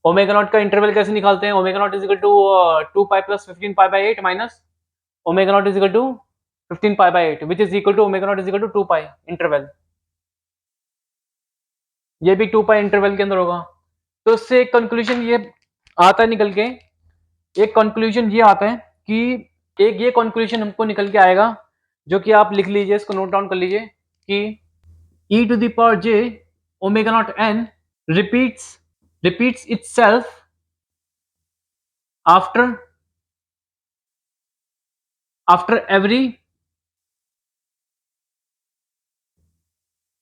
Omega naught का इंटरवल कैसे निकालते हैं, omega naught is equal to 2 pi plus 15 pi by 8 minus omega naught is equal to 15 pi by 8 which is equal to omega naught is equal to 2 pi interval. ये भी 2 पाई इंटरवल के अंदर होगा। तो इससे एक कंक्लूजन ये आता है निकल के, एक कंक्लूजन ये आता है कि एक ये कंक्लूजन हमको निकल के आएगा जो कि आप लिख लीजिए, इसको नोट डाउन कर लीजिए कि e to the power j omega naught n repeats itself after every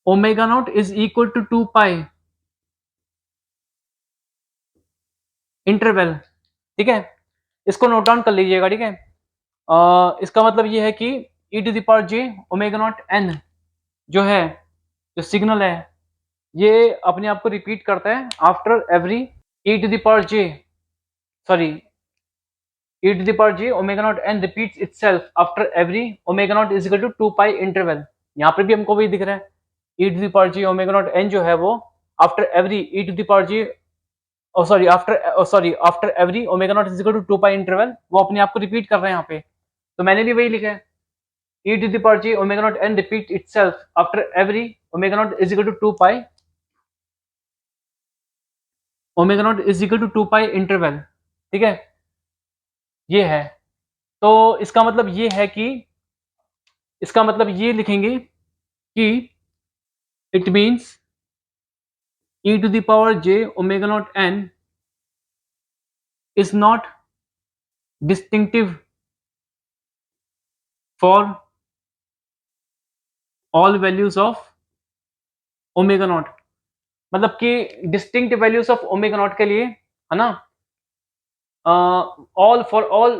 omega naught is equal to 2 pi interval. ठीक है, इसको नोट डाउन कर लीजिएगा। ठीक है, इसका मतलब ये है कि e to the power J omega naught n जो है, जो सिग्नल है, ये अपने आप को रिपीट करता है after every e to the power j sorry e to the power j omega naught n repeats itself after every omega naught is equal to 2 pi interval। यहाँ पर भी हमको वही दिख रहा है e to the power j omega naught n जो है वो after every e to the power j after every omega naught is equal to 2 pi interval वो अपने आप को रिपीट कर रहे हैं यहाँ पे। तो मैंने भी वही लिखा है e to the power j omega naught n repeats itself after every omega naught is equal to 2 pi omega naught is equal to 2 pi interval। ठीक है, ये है। तो इसका मतलब ये है कि इसका मतलब ये लिखेंगे कि it means e to the power j omega naught n is not distinctive for all values of omega not, मतलब कि distinct values of omega naught के लिए, है ना, all for all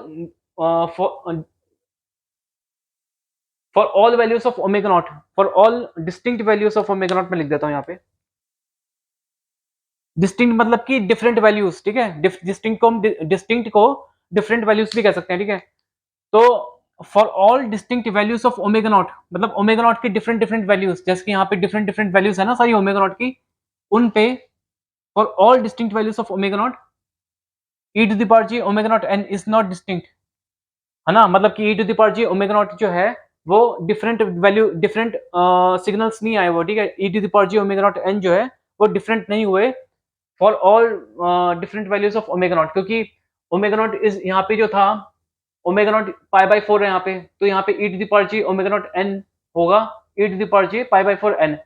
for for all values of omega not, for all distinct values of omega not, में लिख देता हूं यहाँ पे। डिस्टिंक्ट मतलब कि डिफरेंट वैल्यूज, ठीक है, डिस्टिंक्ट को डिफरेंट वैल्यूज भी कह सकते हैं, ठीक है। तो for all distinct values of omega not, मतलब ओमेगा नॉट की डिफरेंट डिफरेंट वैल्यूज, जैसे कि यहाँ पे डिफरेंट डिफरेंट वैल्यूज है ना सारी ओमेगा नॉट की, उन पे for all distinct values of omega naught e to the power ji omega not n is not distinct, है ना, मतलब कि e to the power ji omega naught जो है वो डिफरेंट वैल्यू, डिफरेंट सिग्नल्स नहीं आए वो, ठीक है, e to the power ji omega not n जो है वो डिफरेंट नहीं हुए for all different values of omega naught, क्योंकि ओमेगा नॉट इज यहाँ पे जो था ओमेगा नॉट पाई बाई 4 है यहाँ पे, तो यहाँ पे e to the power ji omega not n होगा, e to the power j pi by 4 n.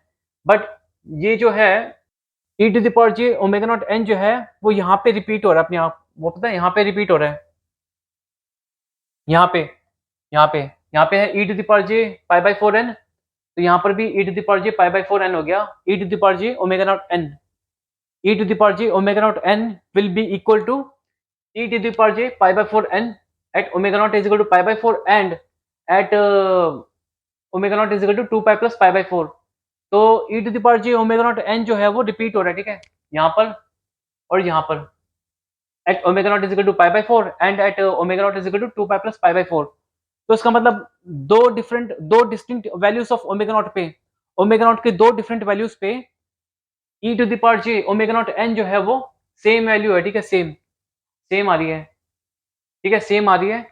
But ये जो है e to the power J omega naught n जो है वो यहाँ पे रिपीट हो रहा है अपने आप, वो पता है यहाँ पे रिपीट हो रहा है, यहाँ पे, यहाँ पे, यहाँ पे है e to the power j pi by 4 n, तो यहाँ पर भी e to the power j pi by 4 n हो गया, e to the power J omega naught n, e to the power J omega naught n will be equal to e to the power j pi by 4 n at omega naught is equal to pi by 4 and at omega naught is equal to 2 pi plus pi by 4। तो ई to the power J omega naught n जो है वो रिपीट हो रहा है, ठीक है, यहाँ पर और यहाँ पर at omega naught is equal to pi by 4 and at omega naught is equal to 2 pi plus pi by 4। तो इसका मतलब दो distinct values of omega naught पे, ओमेगा नॉट के दो डिफरेंट वैल्यूज पे e to the power J omega naught n जो है वो सेम वैल्यू है, ठीक है, सेम सेम आ रही है, ठीक है, सेम आ रही है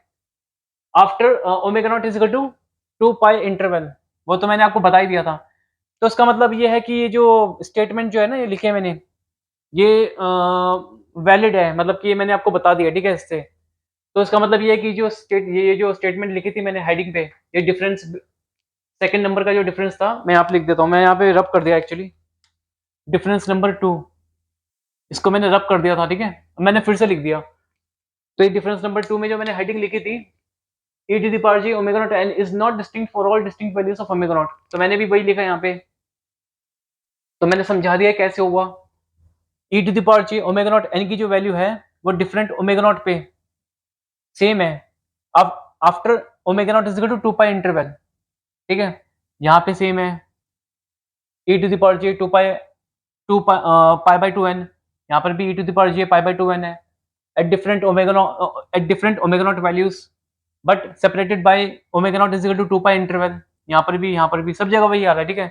after omega naught is equal to 2 pi interval, वो तो मैंने आपको बता ही दिया था। तो इसका मतलब ये है कि ये जो स्टेटमेंट जो है ना ये लिखे मैंने, ये वैलिड है, मतलब कि ये मैंने आपको बता दिया, ठीक है, इससे। तो इसका मतलब ये है कि ये जो स्टेटमेंट लिखी थी मैंने हेडिंग पे, ये डिफरेंस सेकंड नंबर का जो डिफरेंस था मैं यहाँ पे लिख देता हूँ, मैं यहाँ पे रब कर दिया एक्चुअली, डिफरेंस नंबर 2, इसको मैंने रब कर दिया था, ठीक है, मैंने फिर से लिख दिया। तो ये डिफरेंस नंबर 2 में जो मैंने हेडिंग लिखी थी e to the power j omega naught n is not distinct for all distinct values of omega naught, तो मैंने भी वही लिखा यहाँ पे, तो मैंने समझा दिया कैसे हुआ। e to the power j omega naught n की जो वैल्यू है वो डिफरेंट ओमेगा नॉट पे सेम है, अब after omega naught is equal to 2 pi interval, ठीक है, यहाँ पे सेम है e to the power j 2 pi 2 pi by 2 n, यहाँ पर भी e to the power j pi by 2 n है at different omega naught values but separated by omega naught is equal to 2 pi interval, यहाँ पर भी सब जगह वही आ रहा है, ठीक है।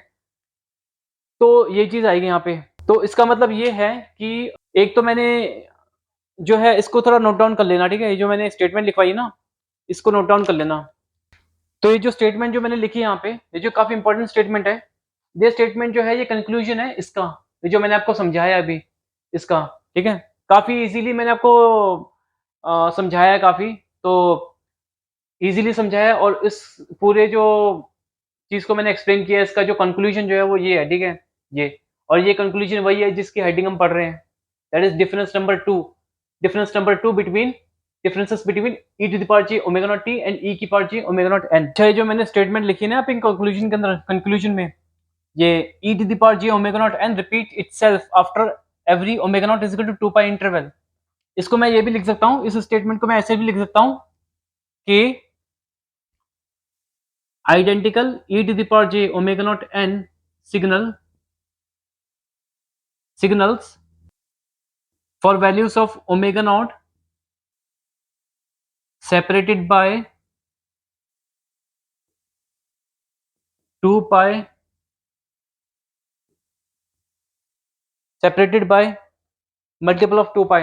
तो ये चीज आएगी यहाँ पे, तो इसका मतलब ये है कि एक तो मैंने जो है इसको थोड़ा नोट डाउन कर लेना, ठीक है, ये जो मैंने स्टेटमेंट लिखवाई ना इसको नोट डाउन कर लेना। तो ये जो स्टेटमेंट जो मैंने लिखी है यहाँ पे, ये जो काफी इंपॉर्टेंट स्टेटमेंट है, ये स्टेटमेंट जो है ये कंक्लूजन है इसका, ये जो मैंने आपको समझाया अभी इसका, ठीक है, काफी इजीली मैंने आपको समझाया है काफी, तो इजीली समझाया, और इस पूरे जो चीज को मैंने एक्सप्लेन किया इसका जो कंक्लूजन जो है वो ये है, ठीक है, ये, और ये कंक्लूजन वही है जिसकी हेडिंग हम पढ़ रहे हैं, that is difference number 2, difference number 2 between differences between e to the power ji omega naught t and e की power ji omega not n. अच्छा, ये जो मैंने स्टेटमेंट लिखी है ना आप इन कंक्लूजन के अंदर, कंक्लूजन में ये e to the power ji omega not n repeat itself after every omega naught is equal to 2 pi interval, इसको मैं ये भी लिख सकता हूँ, इस स्टेटमेंट को मैं ऐसे भी लिख सकता हूँ कि identical e to the power j omega naught n signals for values of omega naught separated by 2 pi separated by multiple of 2 pi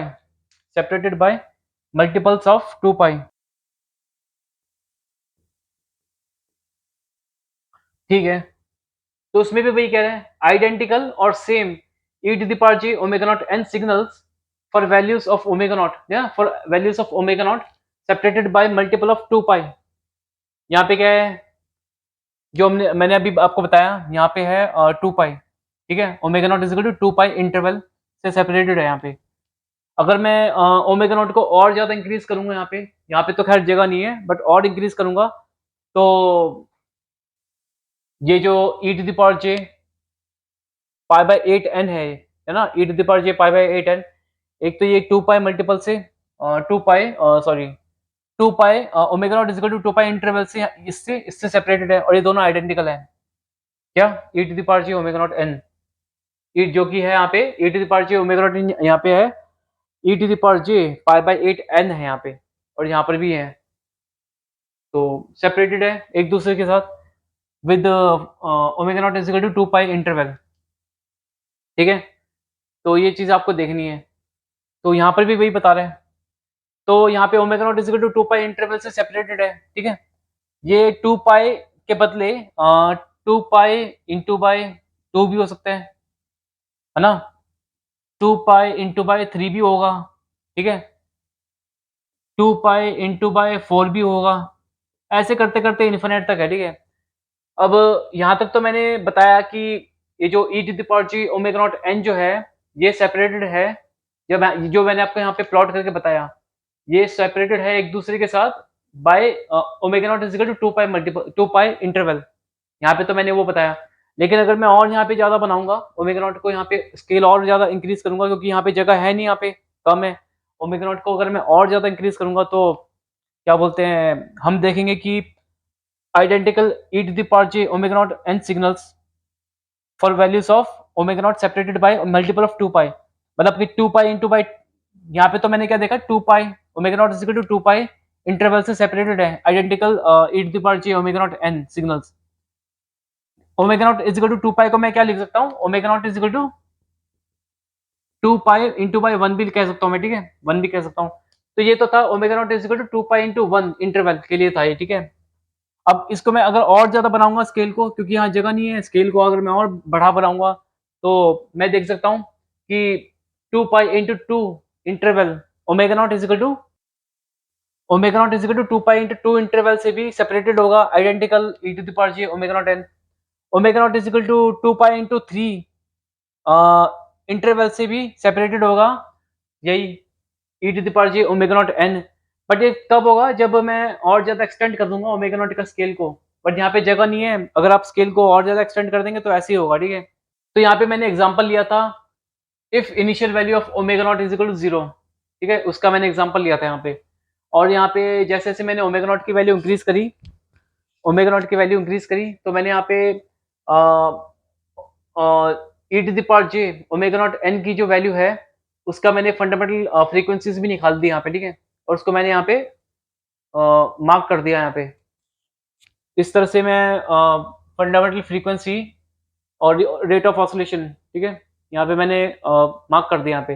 separated by multiples of 2 pi, ठीक है। तो उसमें भी वही कह रहे हैं आइडेंटिकल और same e to the power j omega naught n signals for values of omega naught, yeah, for values of omega naught separated by multiple of 2 pi, यहाँ पे क्या है जो मैंने अभी आपको बताया, यहाँ पे है 2 पाई, ठीक है, omega naught is equal to 2 pi interval से सेपरेटेड है यहाँ पे। अगर मैं ओमेगा नॉट को और ज्यादा इंक्रीज करूंगा यहाँ पे तो खैर जगह नहीं है, बट और इंक्रीज करूंगा तो ये जो e to the power j pi by 8n है ना, e to the power j pi by 8n। एक तो ये 2 पाई मल्टीपल से 2 pi sorry 2 pi omega naught is equal to 2 pi interval से इससे सेपरेटेड है, और ये दोनों आइडेंटिकल है। क्या? E to the power J omega naught n, e जो कि है यहाँ पे e to the power J omega naught n यहाँ पे है, e to the power j pi by 8n है यहाँ पे, और यहाँ पर भी है। तो सेपरेटेड है एक दूसरे के साथ with omega naught is equal to 2 pi interval. ठीक है, तो ये चीज़ आपको देखनी है। तो यहाँ पर भी वही बता रहे हैं। तो यहाँ पे omega naught is equal to 2 pi interval से सेपरेटेड है। ठीक है, ये 2 पाई के बदले 2 पाई इंटू बाय 2 भी हो सकते हैं, है ना? 2 पाई इंटू बाय 3 भी होगा। ठीक है, 2 पाई इंटू बाय 4 भी होगा। ऐसे करते करते इन्फिनिट तक है। ठीक है, अब यहाँ तक तो मैंने बताया कि ये जो e to the power ji omega not n जो है, ये सेपरेटेड है। जब जो मैंने आपको यहाँ पे प्लॉट करके बताया, ये सेपरेटेड है एक दूसरे के साथ by omega naught is equal to 2 pi multiple 2 pi interval. यहाँ पे तो मैंने वो बताया। लेकिन अगर मैं और यहाँ पे ज़्यादा बनाऊंगा, ओमेगा नॉट को यहाँ पे स्केल और ज़्यादा इंक्रीज करूंगा, क्योंकि यहाँ पे जगह है नहीं, यहाँ पे कम है। ओमेगा नॉट को अगर मैं और ज़्यादा इंक्रीज करूंगा तो क्या बोलते हैं, हम देखेंगे कि identical e to the power J omega naught n signals for values of omega naught separated by multiple of 2 pi. मतलब कि 2 पाई इंटू बाई, यहाँ पे तो मैंने क्या देखा, 2 pi omega naught is equal to 2 pi interval से सेपरेटेड है identical e to the power J omega naught n signals. Omega naught is equal to 2 pi को मैं क्या लिख सकता हूँ, omega naught is equal to 2 pi into by 1 भी कह सकता हूँ मैं। ठीक है, 1 भी कह सकता हूँ। तो ये तो था omega naught is equal to 2 pi into 1 interval के लिए था ये। ठीक है, अब इसको मैं अगर और ज्यादा बनाऊंगा स्केल को, क्योंकि यहाँ जगह नहीं है, स्केल को अगर मैं और बढ़ा बनाऊंगा तो मैं देख सकता हूँ कि 2 pi into 2 interval omega naught is equal to 2 pi into 2 interval से भी सेपरेटेड होगा identical e to the power J omega naught n. Omega naught is equal to 2 pi into 3 interval से भी सेपरेटेड होगा, यही e to the power J omega naught n. But ये कब होगा, जब मैं और ज्यादा एक्सटेंड कर दूंगा ओमेगा नॉट का स्केल को। बट यहाँ पे जगह नहीं है, अगर आप स्केल को और ज्यादा एक्सटेंड कर देंगे तो ऐसे ही होगा। ठीक है, तो यहाँ पे मैंने एग्जांपल लिया था, if initial value of omega naught is equal to 0। ठीक है, उसका मैंने एग्जांपल लिया था यहाँ पे। और यहाँ पे जैसे जैसे मैंने ओमेगा नॉट की वैल्यू इंक्रीज करी, ओमेगा नॉट की वैल्यू इंक्रीज करी, तो मैंने यहाँ पे e to the power J omega naught n की जो वैल्यू है, उसका मैंने फंडामेंटल फ्रीक्वेंसीज भी निकाल दी यहाँ पे। ठीक है, और उसको मैंने यहाँ पे मार्क कर दिया यहाँ पे। इस तरह से मैं फंडामेंटल फ्रीक्वेंसी और रेट ऑफ ऑसिलेशन, ठीक है, यहाँ पे मैंने मार्क कर दिया यहाँ पे।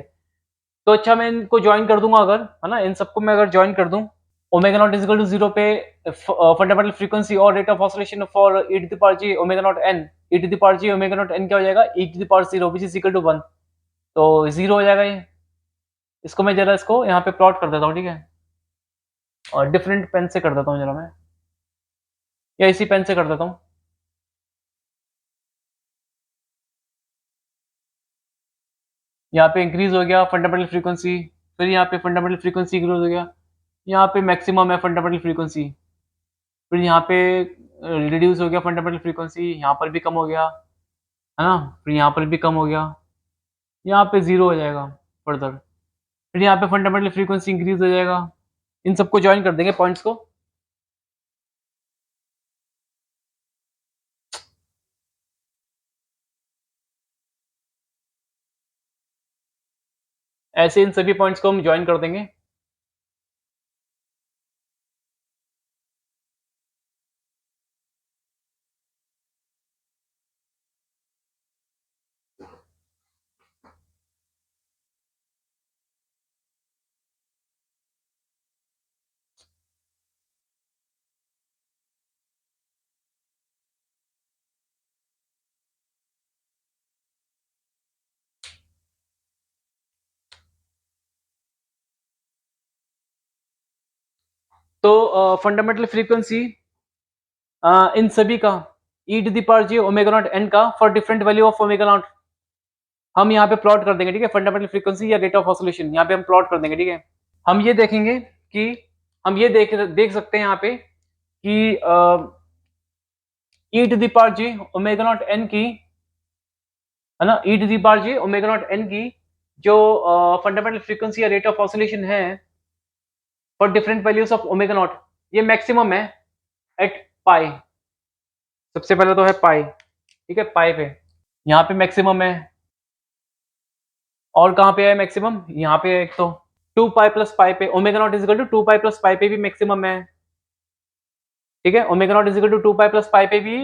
तो अच्छा, मैं इनको ज्वाइन कर दूंगा अगर, है ना, इन सबको मैं अगर ज्वाइन कर दूं, omega naught is equal to 0 पे फंडामेंटल फ्रीक्वेंसी और rate of oscillation for e to the power ji omega not n, e to the power ji omega not an क्या हो जाएगा, e to the power 0 which is equal to 1। तो 0 हो जाएगा ये। इसको मैं जरा इसको यहाँ पे प्लॉट कर देता हूँ। ठीक है, और डिफरेंट पेन से कर देता हूँ जरा मैं, या इसी पेन से कर देता हूँ। यहाँ पे इंक्रीज हो गया फंडामेंटल फ्रीक्वेंसी, फिर यहाँ पे फंडामेंटल फ्रीक्वेंसी इंक्रीज हो गया, यहाँ पे मैक्सिमम है फंडामेंटल फ्रीक्वेंसी, फिर यहाँ पे रिड्यूस हो गया फंडामेंटल फ्रीक्वेंसी, यहाँ पर भी कम हो गया, है ना, फिर यहाँ पर भी कम हो गया, यहाँ पे जीरो हो जाएगा फर्दर, फिर यहाँ पे फंडामेंटल फ्रीक्वेंसी इंक्रीज हो जाएगा। इन सबको ज्वाइन कर देंगे पॉइंट्स को। ऐसे इन सभी पॉइंट्स को हम ज्वाइन कर देंगे। तो फंडामेंटल फ्रीक्वेंसी इन सभी का e to the power J omega naught n का for different value of omega naught हम यहाँ पे प्लॉट कर देंगे। ठीक है, फंडामेंटल फ्रीक्वेंसी या रेट ऑफ ऑसिलेशन यहाँ पे हम प्लॉट कर देंगे। ठीक है, हम ये देखेंगे कि हम ये देख देख सकते हैं यहाँ पे कि e to the power J omega naught n की, है ना, e to the power J omega naught n की जो फंडामेंटल फ्रीक्वेंसी या रेट ऑफ ऑसिलेशन है for different values of omega naught, ये मैक्सिमम है एट पाई। सबसे पहले तो है पाई, ठीक है, पाई पे यहाँ पे मैक्सिमम है। और कहाँ पे है मैक्सिमम, यहाँ पे है एक तो 2 पाई प्लस पाई पे omega naught is equal to 2 pi plus pi पे भी मैक्सिमम है, ठीक है, omega naught is equal to 2 pi plus pi पे भी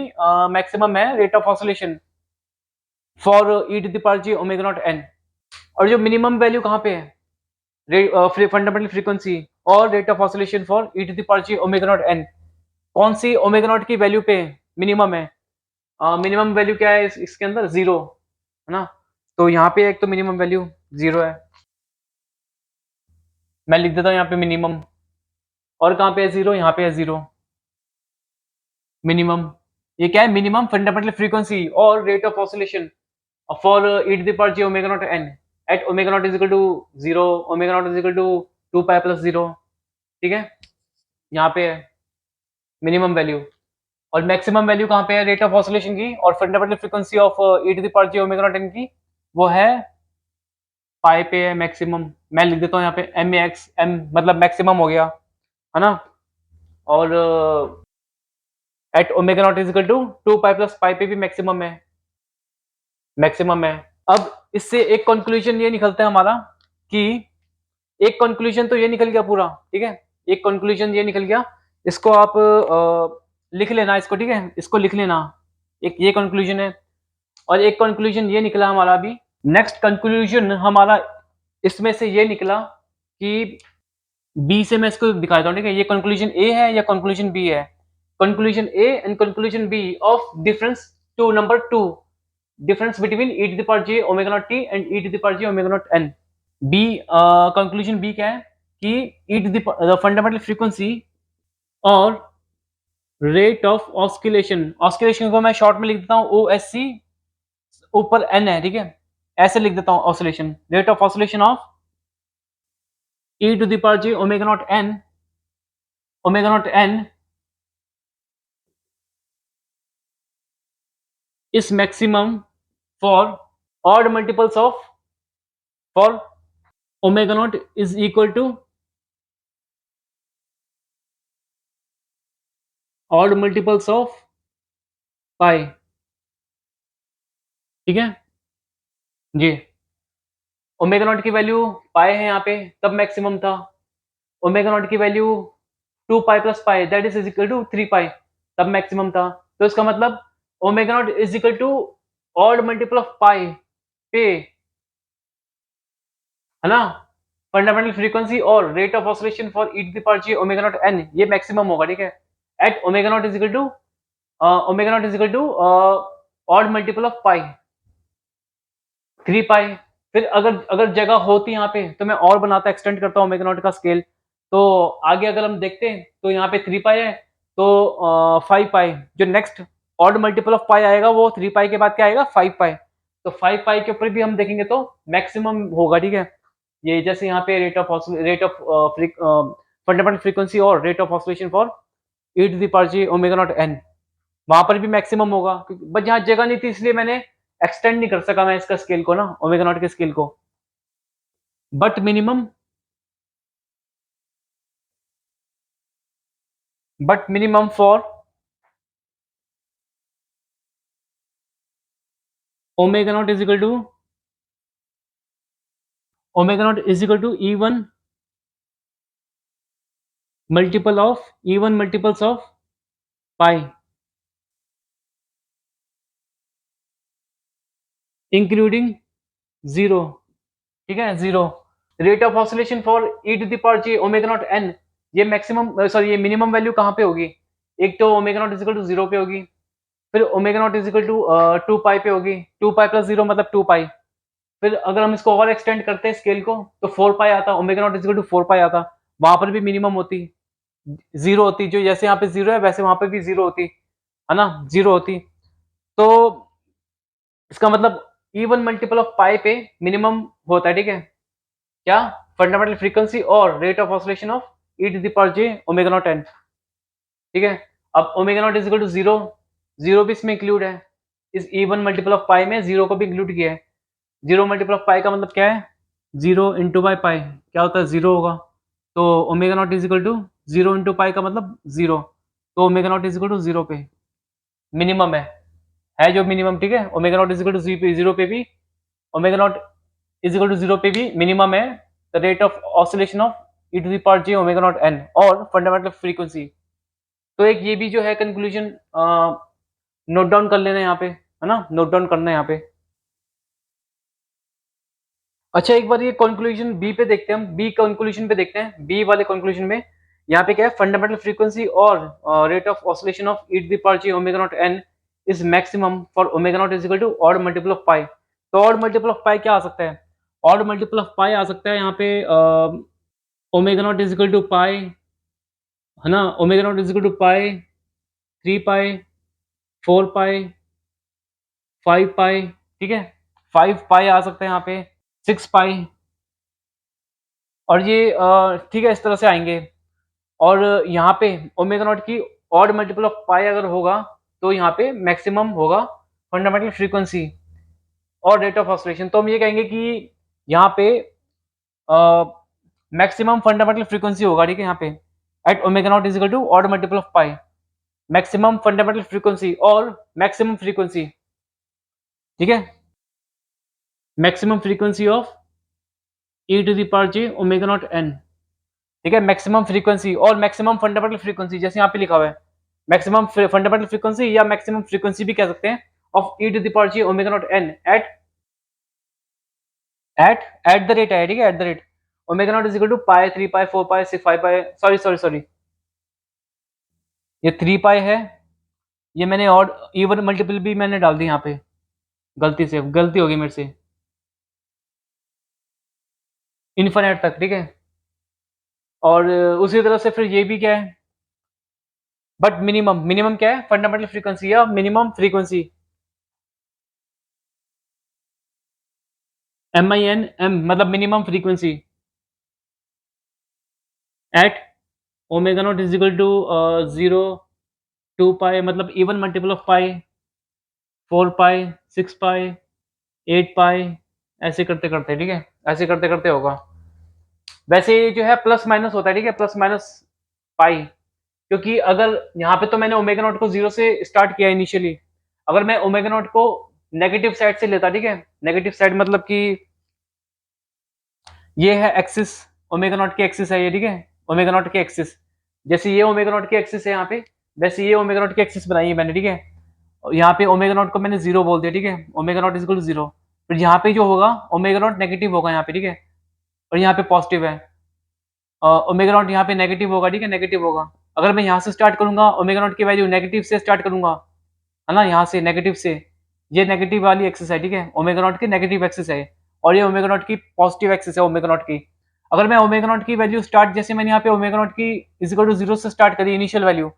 मैक्सिमम है rate of oscillation for e to the power ji omega not n. और जो मिनिमम वैल्यू कहाँ पे है, फंडामेंटल फ्रीक्वेंसी और rate of oscillation for e to the power ji omega not n, कौन सी ओमेगा नॉट की वैल्यू पे मिनिमम है, मिनिमम वैल्यू क्या है इसके अंदर, जीरो, है ना, तो यहाँ पे एक तो मिनिमम वैल्यू जीरो है, मैं लिख देता हूँ यहाँ पे मिनिमम। और कहाँ पे है जीरो, यहाँ पे है जीरो मिनिमम। ये क्या है, मिनिमम फंडामेंटल फ्रीक्वेंसी और rate of oscillation for e to the power J omega naught n at omega naught is equal to zero, omega naught is equal to 2 pi plus zero, ठीक है, यहाँ पे है मिनिमम वैल्यू। और मैक्सिमम वैल्यू कहाँ पे है रेट ऑफ ऑसिलेशन की और fundamental frequency of e to the power J omega naught n की, वो है पाई पे है मैक्सिमम। मैं लिख देता हूँ यहाँ पे एम एक्स, एम मतलब मैक्सिमम हो गया, है ना, और at omega naught is equal to 2 pi plus pi पे भी मैक्सिमम है, मैक्सिमम है। अब इससे एक कंक्लूजन ये निकलता है हमारा कि एक कंक्लूजन तो ये निकल गया पूरा, ठीक है, एक कंक्लूजन ये निकल गया, इसको आप लिख लेना इसको, ठीक है, इसको लिख लेना, एक ये कंक्लूजन है। और एक कंक्लूजन ये निकला हमारा अभी, नेक्स्ट कंक्लूजन हमारा इसमें से ये निकला कि बी से मैं इसको दिखाता हूँ, ठीक है, ये कंक्लूजन ए है या कंक्लूजन बी है, conclusion A and conclusion B of difference to number two, difference between e to the power j omega naught t and e to the power j omega naught n। B conclusion B क्या है कि e to the fundamental frequency और रेट ऑफ ऑस्किलेशन, ऑस्किलेशन को मैं शॉर्ट में लिख देता हूँ ओ एस सी, ऊपर एन है, ठीक है, ऐसे लिख देता हूँ oscillation, rate of oscillation of e to the power j omega naught n is maximum for odd multiples of, for omega naught is equal to odd multiples of pi, ठीक है जी। ओमेगा नॉट की वैल्यू पाई है यहाँ पे, तब मैक्सिमम था। ओमेगा नॉट की value 2 pi plus pi that is equal to 3 pi, तब मैक्सिमम था। तो इसका मतलब omega naught is equal to odd multiple of pi पे, है ना, फंडामेंटल फ्रीक्वेंसी और rate of oscillation for e to the power J omega naught n, ये मैक्सिमम होगा, ठीक है, at omega naught is equal to omega naught is equal to odd multiple of pi 3 pi. फिर अगर अगर जगह होती यहाँ पे तो मैं और बनाता, एक्सटेंड करता हूँ ओमेगा नॉट का स्केल, तो आगे अगर हम देखते हैं तो यहाँ पे 3 पाई है, तो 5 पाई, जो नेक्स्ट ऑड मल्टीपल ऑफ पाई आएगा वो 3 पाई के बाद क्या आएगा 5 पाई, तो 5 पाई के ऊपर भी हम देखेंगे तो मैक्सिमम होगा, ठीक है। ये जैसे यहाँ पे रेट ऑफ फंडामेंटल फ्रीक्वेंसी और rate of oscillation for e to the power J omega naught n, वहां पर भी मैक्सिमम होगा, बट यहाँ जगह नहीं थी इसलिए मैंने एक्सटेंड नहीं कर सका मैं इसका स्केल को ना, ओमेगा नॉट के स्केल को, but minimum for omega naught is equal to even multiples of pi including zero, ठीक है, zero. Rate of oscillation for e to the power J omega naught n, ये मैक्सिमम सॉरी ये मिनिमम वैल्यू कहाँ पे होगी, एक तो omega naught is equal to zero पे होगी, फिर omega naught is equal to 2 pi पे होगी, 2 पाई प्लस जीरो मतलब 2 पाई, फिर अगर हम इसको और एक्सटेंड करते हैं स्केल को तो 4 पाई आता, omega naught is equal to 4 pi आता, वहां पर भी मिनिमम होती, जीरो होती, जो जैसे यहाँ पे जीरो है वैसे वहां पे भी जीरो होती, है ना, जीरो होती। तो इसका मतलब इवन मल्टीपल ऑफ पाई पे मिनिमम होता है, ठीक है, क्या, फंडामेंटल फ्रीक्वेंसी और rate of oscillation of e to the power J omega naught n, ठीक है। अब omega naught is equal to zero, zero भी इसमें इंक्लूड है, इस इवन मल्टीपल ऑफ पाई में जीरो को भी इंक्लूड किया है। जीरो मल्टीपल ऑफ पाई का मतलब क्या है, जीरो इंटू बाई पाई क्या होता है, जीरो होगा। तो omega naught is equal to zero into pi का मतलब जीरो, तो omega naught is equal to zero पे मिनिमम है जो मिनिमम, ठीक है। Omega naught is equal to zero पे भी, omega naught is equal to zero पे भी मिनिमम है the rate of oscillation of e to the power J omega naught n और फंडामेंटल फ्रीक्वेंसी। तो एक ये भी जो है कंक्लूजन नोट डाउन कर लेना यहाँ पे, है ना, नोट डाउन करना है यहाँ पे। अच्छा एक बार ये कंक्लूजन बी पे देखते हैं, हम बी कंक्लूजन पे देखते हैं। बी वाले कंक्लूजन में यहाँ पे क्या है, फंडामेंटल फ्रीक्वेंसी और rate of oscillation of e to the power J omega naught n is maximum for omega naught is equal to odd multiple of pi. तो ऑड मल्टीपल ऑफ पाई क्या आ सकता है, ऑड मल्टीपल ऑफ पाई आ सकता है यहाँ पे omega naught is equal to pi, है ना, omega naught is equal to pi, 3 pi, 4 pi, 5 pi, ठीक है, 5 पाई आ सकता है यहाँ पे, 6 पाई, और ये ठीक है इस तरह से आएंगे। और यहाँ पे ओमेगा नॉट की ऑड मल्टीपल ऑफ पाई अगर होगा तो यहाँ पे मैक्सिमम होगा फंडामेंटल फ्रीक्वेंसी और रेट ऑफ ऑसिलेशन। तो हम ये कहेंगे कि यहाँ पे मैक्सिमम फंडामेंटल फ्रीक्वेंसी होगा, ठीक है, यहाँ पे at omega naught is equal to odd multiple of pi, maximum fundamental frequency और मैक्सिमम फ्रीक्वेंसी, ठीक है, maximum frequency of e to the power J omega naught n, ठीक है, मैक्सिमम फ्रीक्वेंसी और मैक्सिमम फंडामेंटल फ्रीक्वेंसी जैसे यहाँ पे लिखा हुआ है, मैक्सिमम फंडामेंटल फ्रीक्वेंसी या मैक्सिमम फ्रीक्वेंसी भी कह सकते हैं of e to the power J omega naught n at at the rate है, ठीक है, at the rate omega naught is equal to pi, 3 pi, 4 pi, 6 5 pi, sorry ये 3 पाई है, ये मैंने और इवन मल्टीपल भी मैंने डाल दी यहाँ पे, गलती से, गलती होगी मेरे से, इन्फिनिट तक, ठीक है। और उसी तरह से फिर ये भी क्या है, बट मिनिमम क्या है, फंडामेंटल फ्रीक्वेंसी या मिनिमम फ्रीक्वेंसी, MINM मतलब minimum frequency at omega naught is equal to 0 2 pi मतलब even multiple of pi, 4 pi, 6 pi, 8 pi, ऐसे करते करते, ठीक है, ऐसे करते करते होगा। वैसे ये जो है प्लस माइनस होता है, ठीक है, प्लस माइनस पाई, क्योंकि अगर यहाँ पे तो मैंने ओमेगा नॉट को जीरो से स्टार्ट किया इनिशियली, अगर मैं ओमेगा नॉट को नेगेटिव साइड से लेता, ठीक है, नेगेटिव साइड मतलब कि ये है एक्सिस, ओमेगा नॉट की एक्सिस है ये, ठीक है, ओमेगा नॉट की एक्सिस, जैसे ये ओमेगा नॉट की एक्सिस है यहाँ पे, वैसे ये ओमेगा नॉट की एक्सिस बनाई है मैंने, ठीक है। यहाँ पे ओमेगा नॉट को मैंने जीरो बोल दिया, ठीक है, omega naught is equal to zero, फिर यहाँ पे जो होगा ओमेगा नॉट नेगेटिव होगा यहाँ पे, ठीक है, और यहाँ पे पॉजिटिव है, ओमेगा नॉट यहाँ पे नेगेटिव होगा, ठीक है, नेगेटिव होगा। अगर मैं यहाँ से स्टार्ट करूंगा ओमेगा नॉट की वैल्यू नेगेटिव से स्टार्ट करूंगा, है ना, यहाँ से नेगेटिव से, ये नेगेटिव वाली एक्सिस है, ठीक है, ओमेगा नॉट की नेगेटिव एक्सिस है, और ये ओमेगा नॉट की पॉजिटिव एक्सिस है ओमेगा नॉट की। अगर मैं ओमेगा नॉट की वैल्यू स्टार्ट, जैसे मैंने यहाँ पे ओमेगा नॉट की इज इक्वल टू जीरो से स्टार्ट करी इनिशियल वैल्यू,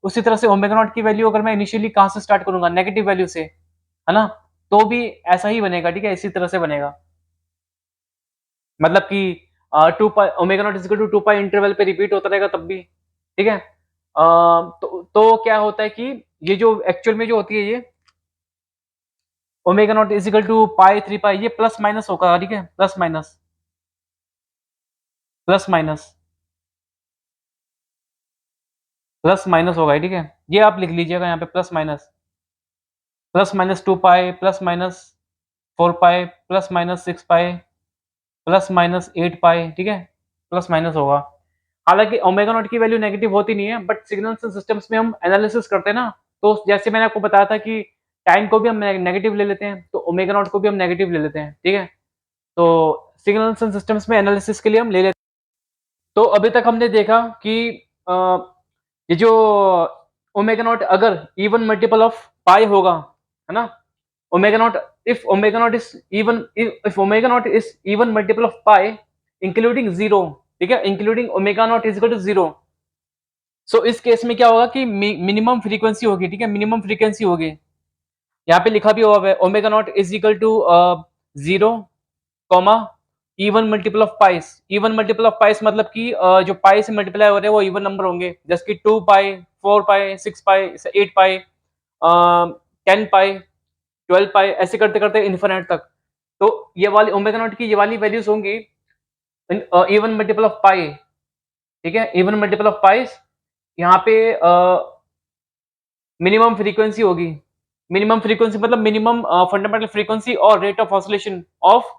उसी तरह से ओमेगा नॉट की वैल्यू अगर मैं इनिशियली कहाँ से स्टार्ट करूंगा, नेगेटिव वैल्यू से, है ना, तो भी ऐसा ही बनेगा, ठीक है, इसी तरह से बनेगा, मतलब कि 2 pi omega naught is equal to 2 pi interval पे रिपीट होता रहेगा तब भी, ठीक है। तो क्या होता है कि ये जो एक्चुअल में जो होती है ये omega naught is equal to pi 3 pi, ये प्लस माइनस होगा, ठीक है, plus minus, plus minus, plus minus होगा, ठीक है, ये आप लिख लीजिएगा यहाँ पे, plus minus, plus minus 2 pi, plus minus 4 pi, plus minus 6 pi, plus minus 8 pi, ठीक है, प्लस माइनस होगा। हालांकि ओमेगा नॉट की वैल्यू नेगेटिव होती नहीं है, बट सिग्नल्स एंड सिस्टम्स में हम एनालिसिस करते हैं ना, तो जैसे मैंने आपको बताया था कि टाइम को भी हम नेगेटिव ले लेते हैं, तो ओमेगा नॉट को भी हम नेगेटिव ले लेते हैं, ठीक है। तो सिग्नल्स एंड सिस्टम्स में एनालिसिस के लिए हम ले लेते हैं। तो अभी तक हमने देखा कि अ, ये जो ओमेगा नॉट अगर इवन मल्टीपल ऑफ पाई होगा, है ना, omega naught, if omega naught is even, if omega naught is even multiple of pi including zero, ठीक है, including omega naught is equal to zero, so इस केस में क्या होगा कि मिनिमम फ्रीक्वेंसी होगी, ठीक है, मिनिमम फ्रीक्वेंसी होगी, यहाँ पे लिखा भी हुआ है omega naught is equal to zero comma even multiple of pis, even multiple of pis मतलब कि जो पाई से मल्टीप्लाई हो रहे हैं वो इवन नंबर होंगे, जैसे कि 2 पाई, 4 पाई, 6 पाई, 8 पाई, 10 पाई, 12 पाई, ऐसे करते करते इन्फिनिट तक। तो ये वाली ओमेगा नॉट की ये वाली वैल्यूज होंगी इवन मल्टीपल ऑफ पाई। ठीक है, इवन मल्टीपल ऑफ पाइस। यहाँ पे मिनिमम फ्रीक्वेंसी होगी। मिनिमम फ्रीक्वेंसी मतलब मिनिमम फंडामेंटल फ्रीक्वेंसी और rate of oscillation of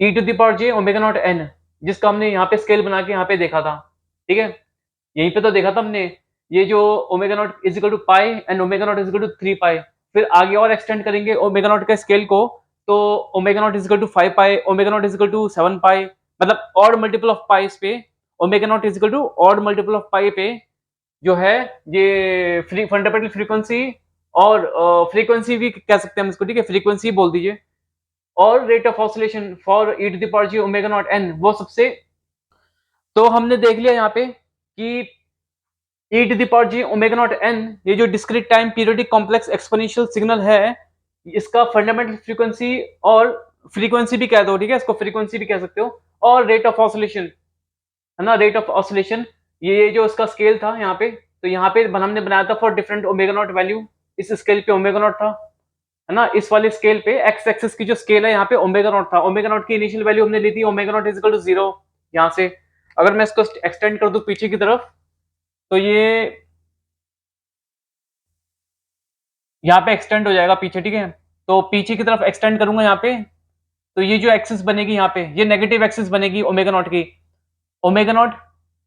e to the power J omega naught n, जिसका हमने यहाँ पे स्केल बना के यहाँ पे देखा था। ठीक है, यहीं पे तो देखा था हमने, ये जो omega naught is equal to pi and omega naught is equal to 3 pi. फिर आगे और एक्सटेंड करेंगे ओमेगा नॉट का स्केल को, तो omega naught is equal to 5 pi, omega naught is equal to 7 pi, मतलब ऑड मल्टीपल ऑफ पाई पे omega naught is equal to odd multiple of pi पे जो है ये फ्री फंडामेंटल फ्रीक्वेंसी और फ्रीक्वेंसी भी कह सकते हैं हम इसको। ठीक है, फ्रीक्वेंसी बोल दीजिए, और rate of oscillation for e to the power ji omega not n, वो सबसे। तो हमने देख लिया यहाँ पे कि e to the power ji omega not n, ये जो discrete time periodic complex exponential signal है, इसका फंडामेंटल फ्रीक्वेंसी और फ्रीक्वेंसी भी कह दो, ठीक है, इसको फ्रीक्वेंसी भी कह सकते हो, और रेट ऑफ ऑसिलेशन, है ना, रेट ऑफ ऑसिलेशन। ये जो इसका स्केल था यहाँ पे, तो यहाँ पे हमने बनाया था for different omega naught value. इस स्केल पे ओमेगा नॉट था, है ना, इस वाले स्केल पे एक्स एक्सिस की जो स्केल है यहाँ पे ओमेगा नॉट था। ओमेगा नॉट की इनिशियल वैल्यू हमने ली थी omega naught is equal to 0। यहाँ से अगर मैं इसको एक्सटेंड कर दूं पीछे की तरफ, तो ये यहाँ पे एक्सटेंड हो जाएगा पीछे। ठीक है, तो पीछे की तरफ एक्सटेंड करूंगा यहाँ पे, तो ये जो एक्सिस बनेगी यहाँ पे, ये नेगेटिव एक्सिस बनेगी ओमेगा नॉट की। ओमेगा नॉट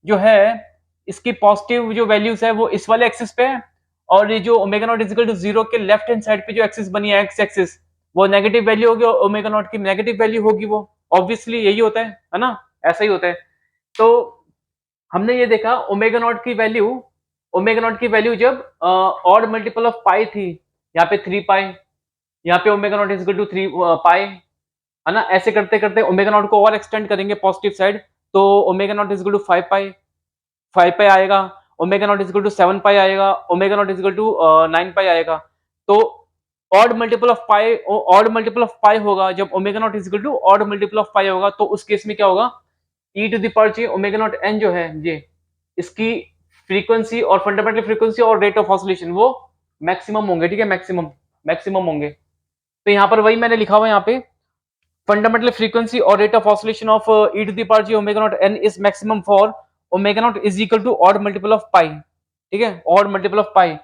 जो है, इसकी पॉजिटिव जो वैल्यूज है वो इस वाले एक्सिस पे है, और ये जो omega naught is equal to 0 के लेफ्ट हैंड साइड पे जो एक्सिस बनी है एक्स एक्सिस, वो नेगेटिव वैल्यू होगी, ओमेगा नॉट की नेगेटिव वैल्यू होगी। वो ऑब्वियसली यही होता है ना, ऐसा ही होता है। तो हमने ये देखा ओमेगा नॉट की वैल्यू जब ऑड मल्टीपल ऑफ पाई थी, यहाँ पे 3 पाई, यहाँ पे omega naught is equal to 3 pi, है ना। ऐसे करते करते ओमेगा नॉट को और एक्सटेंड करेंगे पॉजिटिव साइड, तो omega naught is equal to 5 pi, 5 pi आएगा, omega naught is equal to 7 pi आएगा, omega naught is equal to 9 pi आएगा। तो ऑड मल्टीपल ऑफ पाई होगा जब omega naught is equal to odd multiple of pi होगा, तो उस केस में क्या होगा, e to the power J omega naught n जो है ये, इसकी फ्रीक्वेंसी और फंडामेंटल फ्रीक्वेंसी और रेट ऑफ ऑसिलेशन वो मैक्सिमम होंगे। ठीक है, मैक्सिमम मैक्सिमम होंगे। तो यहाँ पर वही मैंने लिखा हुआ है यहाँ पे, फंडामेंटल फ्रीक्वेंसी और rate of oscillation of e to the power J omega naught n is maximum for omega naught is equal to odd multiple of pi. ठीक है, ऑड मल्टीपल ऑफ पाई।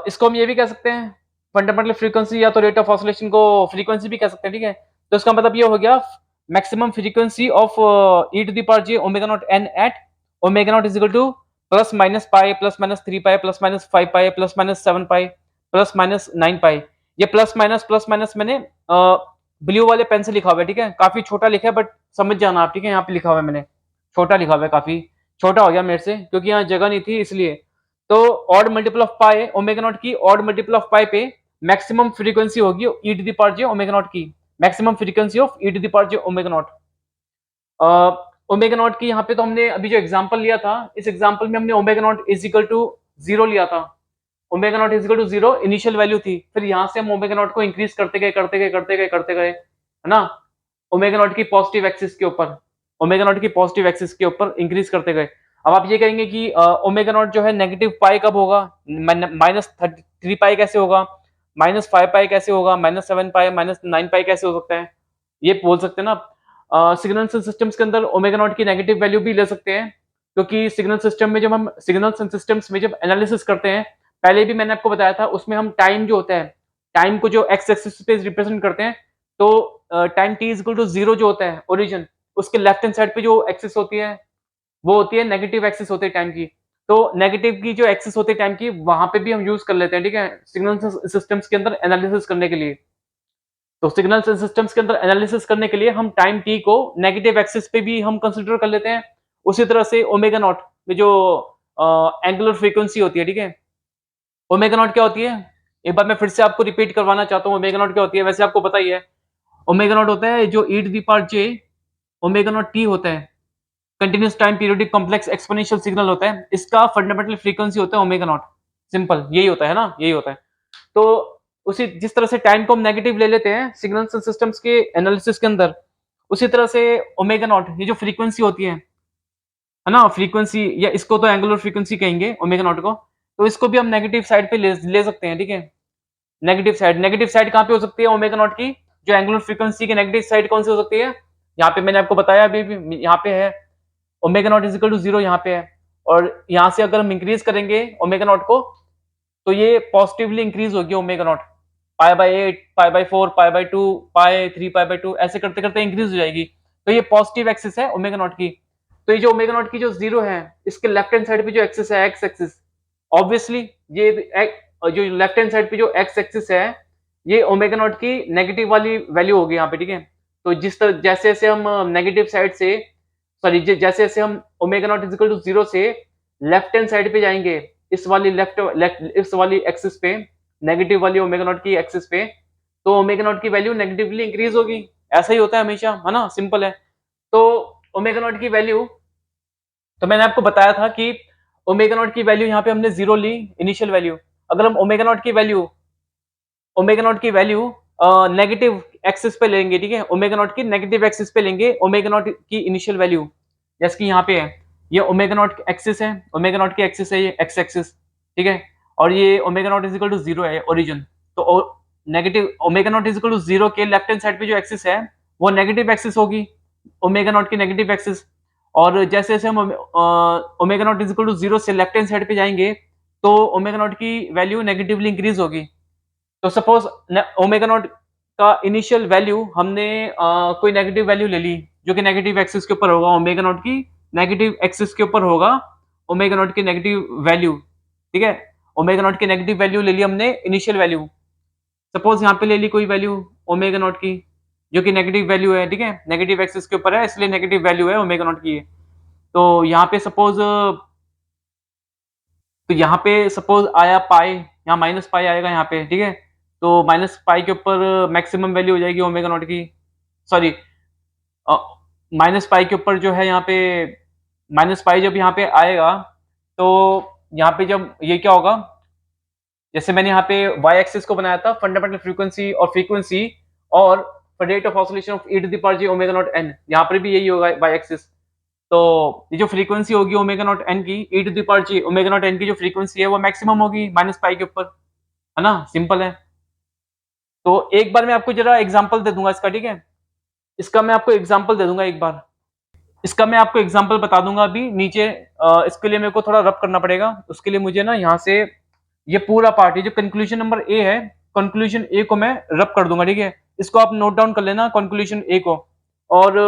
इसको हम ये भी कह सकते हैं, फंडामेंटल फ्रीक्वेंसी या तो रेट ऑफ ऑसिलेशन को फ्रीक्वेंसी भी कह सकते हैं। ठीक है, तो इसका मतलब ये हो गया maximum frequency of e to the power J omega naught n at omega naught is equal to plus minus pi, plus minus 3 pi, plus minus 5 pi, plus minus 7 pi, plus minus 9 pi. ये प्लस माइनस मैंने ब्लू वाले पेन से लिखा हुआ है। ठीक है, काफी छोटा लिखा है, बट समझ जाना आप। ठीक है, यहाँ पे लिखा हुआ है मैंने, छोटा लिखा हुआ है, काफी छोटा हो गया मेरे से क्योंकि यहाँ जगह नहीं थी इसलिए। तो odd multiple of pi, omega naught की ऑड मल्टीपल ऑफ पाई पे मैक्सिमम फ्रीक्वेंसी होगी e to the power J omega naught की, maximum frequency of e to the power J omega naught. Omega naught की यहाँ पे तो हमने अभी जो एग्जांपल लिया था, इस एग्जांपल में हमने omega naught is equal to 0 लिया था। Omega naught is equal to 0 initial value थी, फिर यहाँ से हम ओमेगा नॉट को इंक्रीज करते गए करते गए करते गए करते गए, है ना, ओमेगा नॉट की पॉजिटिव एक्सिस के ऊपर, ओमेगा नॉट की पॉजिटिव एक्सिस के ऊपर इंक्रीज करते गए। अब आप ये कहेंगे कि ओमेगा नॉट जो है नेगेटिव पाई कब होगा, माइनस 3 पाई कैसे होगा, माइनस 5 पाई कैसे होगा, माइनस 7 पाई, माइनस 9 पाई कैसे हो सकता है, ये बोल सकते हैं ना। सिग्नल्स एंड सिस्टम्स के अंदर ओमेगा नॉट की नेगेटिव वैल्यू भी ले सकते हैं, क्योंकि सिग्नल सिस्टम में जब हम सिग्नल्स एंड सिस्टम्स में जब एनालिसिस करते हैं, पहले भी मैंने आपको बताया था, उसमें हम टाइम जो होता है, टाइम को जो एक्स एक्सिस पे रिप्रेजेंट करते हैं, तो time T is equal to 0 जो होता है ओरिजिन, उसके लेफ्ट हैंड साइड पे जो एक्सिस होती है वो होती है नेगेटिव एक्सिस होती है टाइम की। तो नेगेटिव की जो एक्सिस होती है टाइम की, वहां पे भी हम यूज कर लेते हैं। ठीक है, सिग्नल सिस्टम्स के अंदर एनालिसिस करने के लिए। तो सिग्नल सिस्टम्स के अंदर एनालिसिस करने के लिए हम टाइम टी को नेगेटिव एक्सिस पे भी हम कंसिडर कर लेते हैं। उसी तरह से ओमेगा नॉट में जो एंगुलर फ्रीक्वेंसी होती है, ठीक है, ओमेगा नॉट क्या होती है, एक बार मैं फिर से आपको रिपीट करवाना चाहता हूँ, ओमेगा नॉट क्या होती है, वैसे आपको पता ही है। ओमेगा नॉट होता है जो e to the power J omega naught t होता है, continuous time periodic complex exponential signal होता है, इसका फंडामेंटल फ्रीक्वेंसी होता है ओमेगा नॉट। सिंपल यही होता है ना, यही होता है। तो उसी जिस तरह से टाइम को हम नेगेटिव ले लेते हैं सिग्नल्स एंड सिस्टम्स के एनालिसिस के अंदर, उसी तरह से ओमेगा नॉट ये जो फ्रीक्वेंसी होती है ना, फ्रीक्वेंसी, या इसको तो एंगुलर फ्रीक्वेंसी कहेंगे ओमेगा नॉट को, तो इसको भी हम नेगेटिव साइड पे ले सकते हैं, ठीक है। नेगेटिव साइड कहाँ पे हो सकती है ओमेगा नॉट की, जो एंगुलर फ्रीक्वेंसी की नेगेटिव साइड कौन सी हो सकती है, यहाँ पे मैंने आपको बताया अभी भी, यहाँ पे है omega naught is equal to 0 यहाँ पे है, और यहाँ से अगर हम इंक्रीज करेंगे ओमेगा नॉट को तो ये पॉजिटिवली इंक्रीज होगी ओमेगा नॉट, पाई/8, पाई/4, पाई/2, पाई3, पाई/2 ऐसे करते करते इंक्रीज हो जाएगी। तो ये पॉजिटिव एक्सिस है ओमेगा नॉट की। तो ये जो ओमेगा नॉट की जो 0 है, इसके लेफ्ट हैंड साइड पे जो एक्सिस है एक्स एक्सिस, ऑब्वियसली ये जो लेफ्ट हैंड साइड पे जो एक्स एक्सिस है, ये ओमेगा नॉट की नेगेटिव वाली वैल्यू होगी यहाँ पे, ठीक है। तो जिस तरह जैसे जैसे हम नेगेटिव साइड से, सॉरी जैसे जैसे हम omega naught is equal to 0 से लेफ्ट हैंड साइड पे जाएंगे, इस वाली इस वाली एक्सिस पे, नेगेटिव वाली ओमेगा नॉट की एक्सिस पे, तो ओमेगा नॉट की वैल्यू नेगेटिवली इंक्रीज होगी। ऐसा ही होता है हमेशा, है ना, सिंपल है। तो ओमेगा नॉट की वैल्यू, तो मैंने आपको बताया था कि ओमेगा नॉट की वैल्यू यहाँ पे हमने 0 ली इनिशियल वैल्यू। अगर हम ओमेगा नॉट की वैल्यू नेगेटिव एक्सिस पे लेंगे, ठीक है, ओमेगा नॉट की नेगेटिव एक्सिस पे लेंगे ओमेगा नॉट की इनिशियल वैल्यू, जैसे कि यहाँ पे है, ये ओमेगा नॉट एक्सिस है, ओमेगा नॉट की एक्सिस है ये एक्स एक्सिस, ठीक है, और ये omega naught is equal to 0 है ओरिजिन। तो negative omega naught is equal to 0 के लेफ्ट हैंड साइड पे जो एक्सिस है वो नेगेटिव एक्सिस होगी, ओमेगा नॉट की नेगेटिव एक्सिस। और जैसे जैसे हम omega naught is equal to 0 से लेफ्ट हैंड साइड पे जाएंगे तो ओमेगा नॉट की वैल्यू नेगेटिवली इंक्रीज होगी। तो सपोज ओमेगा नॉट का इनिशियल वैल्यू हमने कोई नेगेटिव वैल्यू ले ली, जो कि नेगेटिव एक्सिस के ऊपर होगा, ओमेगा नॉट की नेगेटिव एक्सिस के ऊपर होगा ओमेगा नॉट की नेगेटिव वैल्यू, ठीक है। ओमेगा नॉट की नेगेटिव वैल्यू ले ली हमने इनिशियल वैल्यू, सपोज यहाँ पे ले ली कोई वैल्यू ओमेगा नॉट की जो कि नेगेटिव वैल्यू है, ठीक है, नेगेटिव एक्सिस के ऊपर है इसलिए नेगेटिव वैल्यू है ओमेगा नॉट की। तो यहाँ पे सपोज, तो यहाँ पे सपोज आया पाई, यहाँ माइनस पाई आएगा यहाँ पे, ठीक है। तो माइनस पाई के ऊपर मैक्सिमम वैल्यू हो जाएगी ओमेगा नॉट की, सॉरी माइनस पाई के ऊपर जो है यहाँ पे माइनस पाई जब यहाँ पे आएगा तो यहाँ पे जब ये क्या होगा, जैसे मैंने यहाँ पे वाई एक्सिस को बनाया था फंडामेंटल फ्रीक्वेंसी और rate of oscillation of e to the power J omega naught n, यहाँ पर भी यही होगा वाई एक्सिस। तो ये जो फ्रीक्वेंसी होगी ओमेगा नॉट एन की, e to the power J omega naught n की जो फ्रीक्वेंसी है वो मैक्सिमम होगी माइनस पाई के ऊपर, है ना, सिंपल है। तो एक बार मैं आपको जरा एग्जांपल दे दूंगा इसका, ठीक है, इसका मैं आपको एग्जांपल दे दूंगा एक बार, इसका मैं आपको एग्जांपल बता दूंगा अभी नीचे। इसके लिए मेरे को थोड़ा रब करना पड़ेगा, उसके लिए मुझे ना यहाँ से ये पूरा पार्ट, ये जो कंक्लूजन नंबर ए है, कंक्लूजन ए को मैं रब कर दूंगा, ठीक है। इसको आप नोट डाउन कर लेना कंक्लूजन ए को, और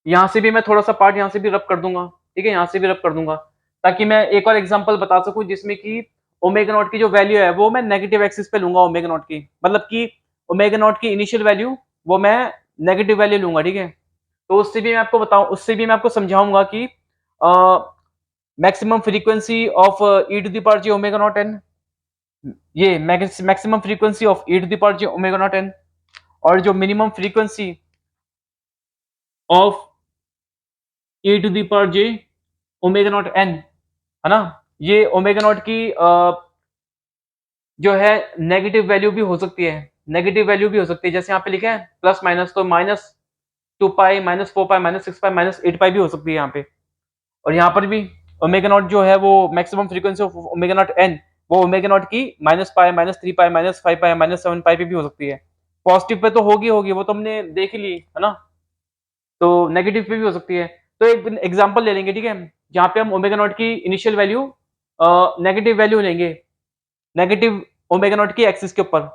यहाँ से भी मैं थोड़ा सा पार्ट यहाँ से भी रब कर दूंगा, ठीक है, यहाँ से भी रब कर दूंगा, ताकि मैं एक और एग्जांपल बता सकूं जिसमें कि ओमेगा नॉट की जो वैल्यू है वो मैं नेगेटिव एक्सिस पे लूंगा ओमेगा नॉट की, मतलब कि ओमेगा नॉट की इनिशियल वैल्यू वो मैं नेगेटिव वैल्यू लूंगा, ठीक है। तो उससे भी मैं आपको समझाऊंगा कि maximum frequency of e to the power J omega naught n, ये maximum frequency of e to the power J omega naught n, और जो minimum frequency of e to the power J omega naught n, है ना, ये ओमेगा नॉट की जो है नेगेटिव वैल्यू भी हो सकती है, नेगेटिव वैल्यू भी हो सकती है, जैसे यहाँ पे लिखा है प्लस माइनस, तो -2 पाई, -4 पाई, -6 पाई, -8 पाई भी हो सकती है यहाँ पे। और यहाँ पर भी ओमेगा नॉट जो है वो maximum frequency of omega not n, वो ओमेगा नॉट की -पाई, -3 पाई, -5 पाई, -7 पाई पे भी हो सकती है। पॉजिटिव पे तो होगी होगी, वो तो हमने देख ही ली, है ना। तो नेगेटिव पे भी हो सकती है। तो एक एग्जांपल ले लेंगे, ठीक है, जहाँ पे हम ओमेगा नॉट की इनिशियल वैल्यू नेगेटिव वैल्यू लेंगे, नेगेटिव ओमेगा नॉट की एक्सिस के ऊपर,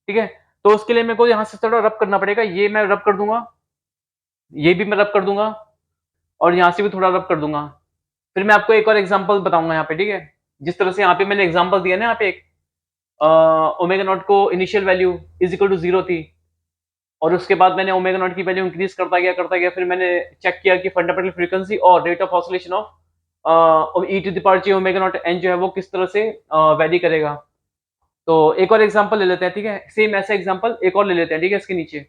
ठीक है। तो उसके लिए मेरे को यहाँ से थोड़ा रब करना पड़ेगा, ये मैं रब कर दूंगा, ये भी मैं रब कर दूंगा, और यहाँ से भी थोड़ा रब कर दूंगा। फिर मैं आपको एक और एग्जांपल बताऊंगा यहाँ पे, ठीक है। जिस तरह से यहाँ पे मैंने एग्जांपल दिया ना, यहाँ पे एक ओमेगा नॉट को initial value is equal to 0 थी, और उसके बाद मैंने ओमेगा नॉट की वैल्यू इंक्रीज करता गया, फिर मैंने चेक किया कि फंडामेंटल फ्रीक्वेंसी और rate of oscillation of e to the power J omega naught n जो है वो किस तरह से वैरी करेगा। तो एक और एग्जांपल ले लेते हैं, ठीक है, सेम ऐसा एग्जांपल एक और ले लेते हैं, ठीक है, इसके नीचे।